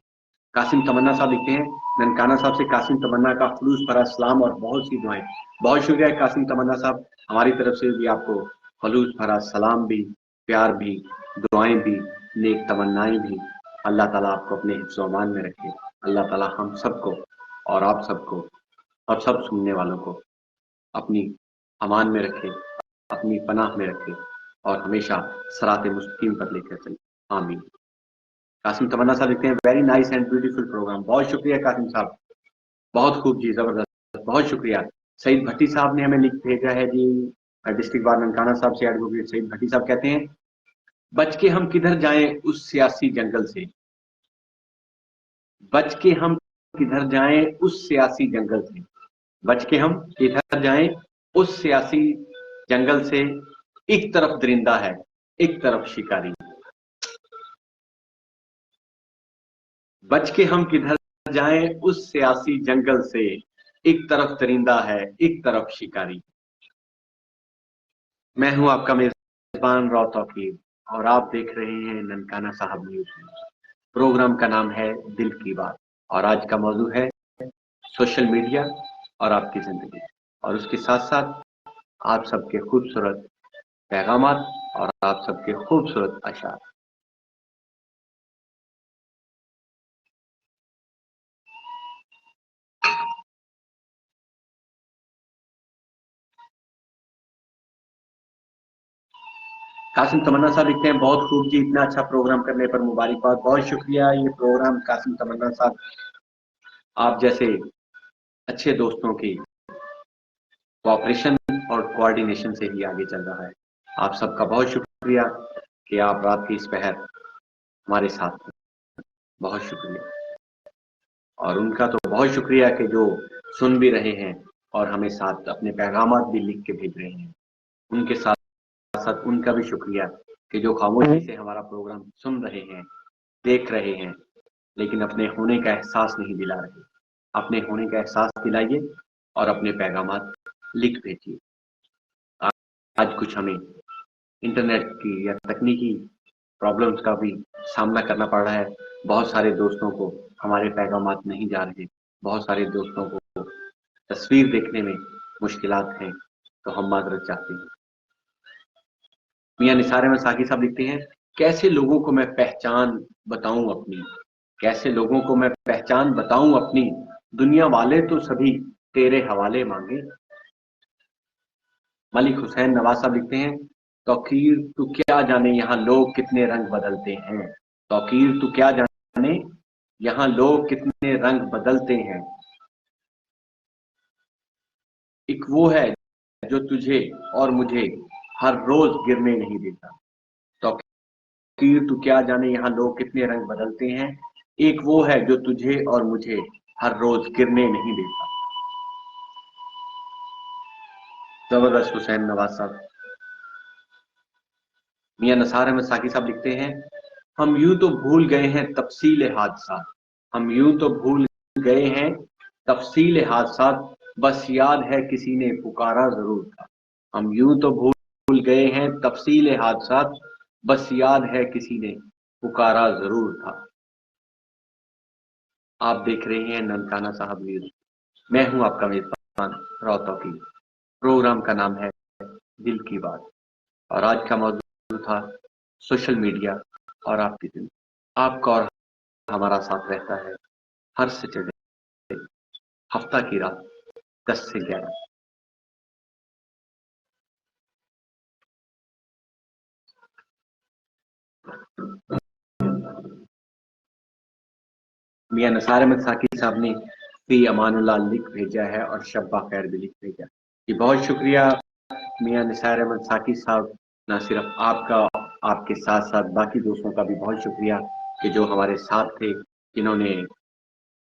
قاسم تمنا صاحب لکھتے ہیں ننکانہ صاحب سے قاسم تمنا کا خلوص بھرا سلام اور بہت سی دعائیں۔ بہت شکریہ قاسم تمنا صاحب، ہماری طرف سے بھی آپ کو خلوص بھرا سلام بھی، پیار بھی، دعائیں بھی، نیک تمنائیں بھی۔ اللہ تعالیٰ آپ کو اپنے حفظ و امان میں رکھے۔ اللہ تعالیٰ ہم سب کو اور آپ سب کو اور سب سننے والوں کو اپنی امان میں رکھے، اپنی پناہ میں رکھے اور ہمیشہ صراط مستقیم پر لے کر چلے، آمین۔ قاسم تمنا صاحب لکھتے ہیں very nice and beautiful programme. بہت شکریہ قاسم صاحب، بہت خوب جی، زبردست، بہت شکریہ۔ سعید بھٹی صاحب نے ہمیں لکھ بھیجا ہے جی، ڈسٹرکٹ بار ننکانہ صاحب سے ایڈوکیٹ سعید بھٹی صاحب کہتے ہیں بچ کے ہم کدھر جائیں اس سیاسی جنگل سے، بچ کے ہم کدھر جائیں اس سیاسی جنگل سے، بچ کے ہم کدھر جائیں اس سیاسی جنگل سے، ایک طرف درندہ ہے ایک طرف شکاری، بچ کے ہم کدھر جائیں اس سیاسی جنگل سے، ایک طرف درندہ ہے ایک طرف شکاری۔ میں ہوں آپ کا میزبان راؤ توقیر اور آپ دیکھ رہے ہیں ننکانہ صاحب نیوز۔ پروگرام کا نام ہے دل کی بات اور آج کا موضوع ہے سوشل میڈیا اور آپ کی زندگی، اور اس کے ساتھ ساتھ آپ سب کے خوبصورت پیغامات اور آپ سب کے خوبصورت اشعار۔ قاسم تمنا صاحب لکھتے ہیں بہت خوب جی، اتنا اچھا پروگرام کرنے پر مبارکباد۔ بہت شکریہ یہ پروگرام قاسم تمنا صاحب، آپ جیسے اچھے دوستوں کی کوآپریشن اور کوآرڈینیشن سے ہی آگے چل رہا ہے۔ آپ سب کا بہت شکریہ کہ آپ رات کی اس پہر ہمارے ساتھ ہیں، بہت شکریہ۔ اور ان کا تو بہت شکریہ کہ جو سن بھی رہے ہیں اور ہمیں ساتھ اپنے پیغامات بھی لکھ کے بھیج رہے ہیں، ان کے ساتھ ساتھ ان کا بھی شکریہ کہ جو خاموشی سے ہمارا پروگرام سن رہے ہیں، دیکھ رہے ہیں، لیکن اپنے ہونے کا احساس نہیں دلا رہے۔ اپنے ہونے کا احساس دلائیے اور اپنے پیغامات لکھ بھیجیے۔ آج کچھ ہمیں انٹرنیٹ کی یا تکنیکی پرابلمز کا بھی سامنا کرنا پڑ رہا ہے، بہت سارے دوستوں کو ہمارے پیغامات نہیں جا رہے، بہت سارے دوستوں کو تصویر دیکھنے میں مشکلات ہیں، تو ہم معذرت چاہتے ہیں۔ میاں نثار احمد ساقی صاحب لکھتے ہیں کیسے لوگوں کو میں پہچان بتاؤں اپنی، کیسے لوگوں کو میں پہچان بتاؤں اپنی، دنیا والے تو سبھی تیرے حوالے مانگے، मलिक हुसैन नवाज साहब लिखते हैं, तौकीर तू क्या जाने यहाँ लोग कितने रंग बदलते हैं। तौकीर तू क्या जाने यहाँ लोग कितने रंग बदलते हैं। एक वो है जो तुझे और मुझे हर रोज गिरने नहीं देता। तौकीर तू क्या जाने यहाँ लोग कितने रंग बदलते हैं। एक वो है जो तुझे और मुझे हर रोज गिरने नहीं देता। जबरदस्त हुसैन नवाज साहब। मियां नसार अहमद साकी साहब लिखते हैं, हम यूं तो भूल गए हैं तफसील हादसा। हम यूं तो भूल गए हैं तफसील हादसा, बस याद है किसी ने पुकारा जरूर था। हम यूं तो भूल गए हैं तफसील हादसा, बस याद है किसी ने पुकारा जरूर था। आप देख रहे हैं ननकाना साहब न्यूज। मैं हूं आपका मेजबान रौता की। प्रोग्राम का नाम है दिल की बात, और आज का मौजूद था सोशल मीडिया और आपकी जिंदगी। आपका और हमारा साथ रहता है हर सैटरडे हफ्ता की रात 10 से 11। मियां नसार अहमद साकी साहब ने फी अमानुल्लाह लिख भेजा है और शब्बा खैर भी लिख भेजा। ये बहुत शुक्रिया मियां नसार अहमद साकी साहब। ना सिर्फ आपका, आपके साथ साथ बाकी दोस्तों का भी बहुत शुक्रिया कि जो हमारे साथ थे, जिन्होंने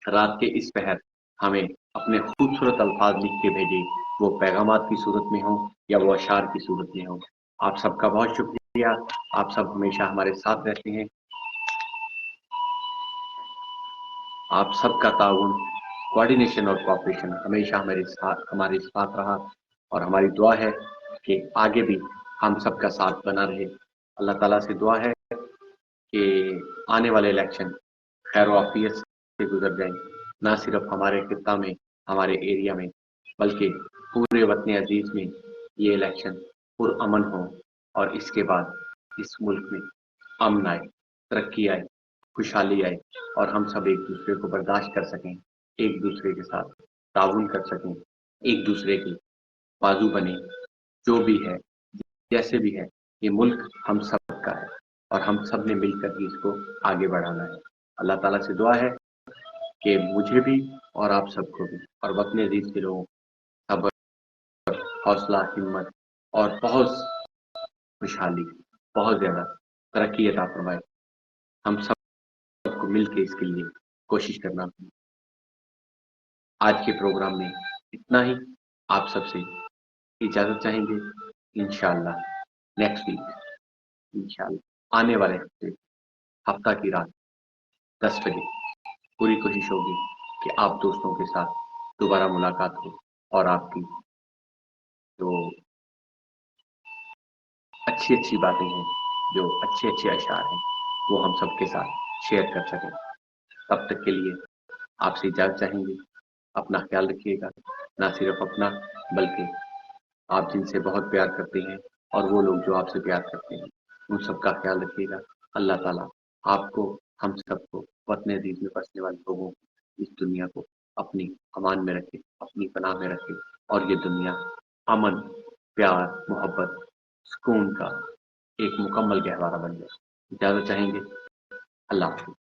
रात के इस पहर हमें अपने खूबसूरत अल्फाज लिख के भेजे, वो पैगामात की सूरत में हो या वो अशार की सूरत में हो। आप सबका बहुत शुक्रिया। आप सब हमेशा हमारे साथ रहते हैं। आप सबका ताउन, कोऑर्डिनेशन और कोऑपरेशन हमेशा हमारे साथ रहा, और हमारी दुआ है कि आगे भी हम सबका साथ बना रहे। अल्लाह ताला से दुआ है कि आने वाले इलेक्शन खैर वाफियत से गुजर जाए, ना सिर्फ हमारे खिता में, हमारे एरिया में, बल्कि पूरे वतन अजीज में ये इलेक्शन पुरअमन हो, और इसके बाद इस मुल्क में अमन आए, तरक्की आए, खुशहाली आए, और हम सब एक दूसरे को बर्दाश्त कर सकें, एक दूसरे के साथ ताउन कर सकें, एक दूसरे के बाजू बने। जो भी है, जैसे भी है, ये मुल्क हम सब का है, और हम सब ने मिलकर ही इसको आगे बढ़ाना है। अल्लाह ताला से दुआ है कि मुझे भी और आप सबको भी और वतन अजीज के लोगों को सब्र, हौसला, हिम्मत और बहुत खुशहाली, बहुत ज्यादा तरक्की अता फरमाए। हम सबको मिल के इसके लिए कोशिश करना। आज के प्रोग्राम में इतना ही। आप सबसे इजाजत चाहेंगे। इंशाअल्लाह नेक्स्ट वीक, इंशाअल्लाह आने वाले हफ्ते, हफ्ता की रात 10 बजे पूरी कोशिश होगी कि आप दोस्तों के साथ दोबारा मुलाकात हो, और आपकी जो अच्छी अच्छी बातें हैं, जो अच्छे अच्छे अशार हैं, वो हम सबके साथ शेयर कर सकें। तब तक के लिए आपसे इजाजत चाहेंगे। अपना ख्याल रखिएगा, ना सिर्फ अपना, बल्कि आप जिनसे बहुत प्यार करते हैं और वो लोग जो आपसे प्यार करते हैं, उन सबका ख्याल रखिएगा। अल्लाह ताला आपको, हम सबको, वतन अजीज में बसने वाले लोगों को, इस दुनिया को अपनी अमान में रखे, अपनी पनाह में रखे, और ये दुनिया अमन, प्यार, मोहब्बत, सुकून का एक मुकम्मल गहवारा बन जाए। इजाजत चाहेंगे। अल्लाह हाफिज़।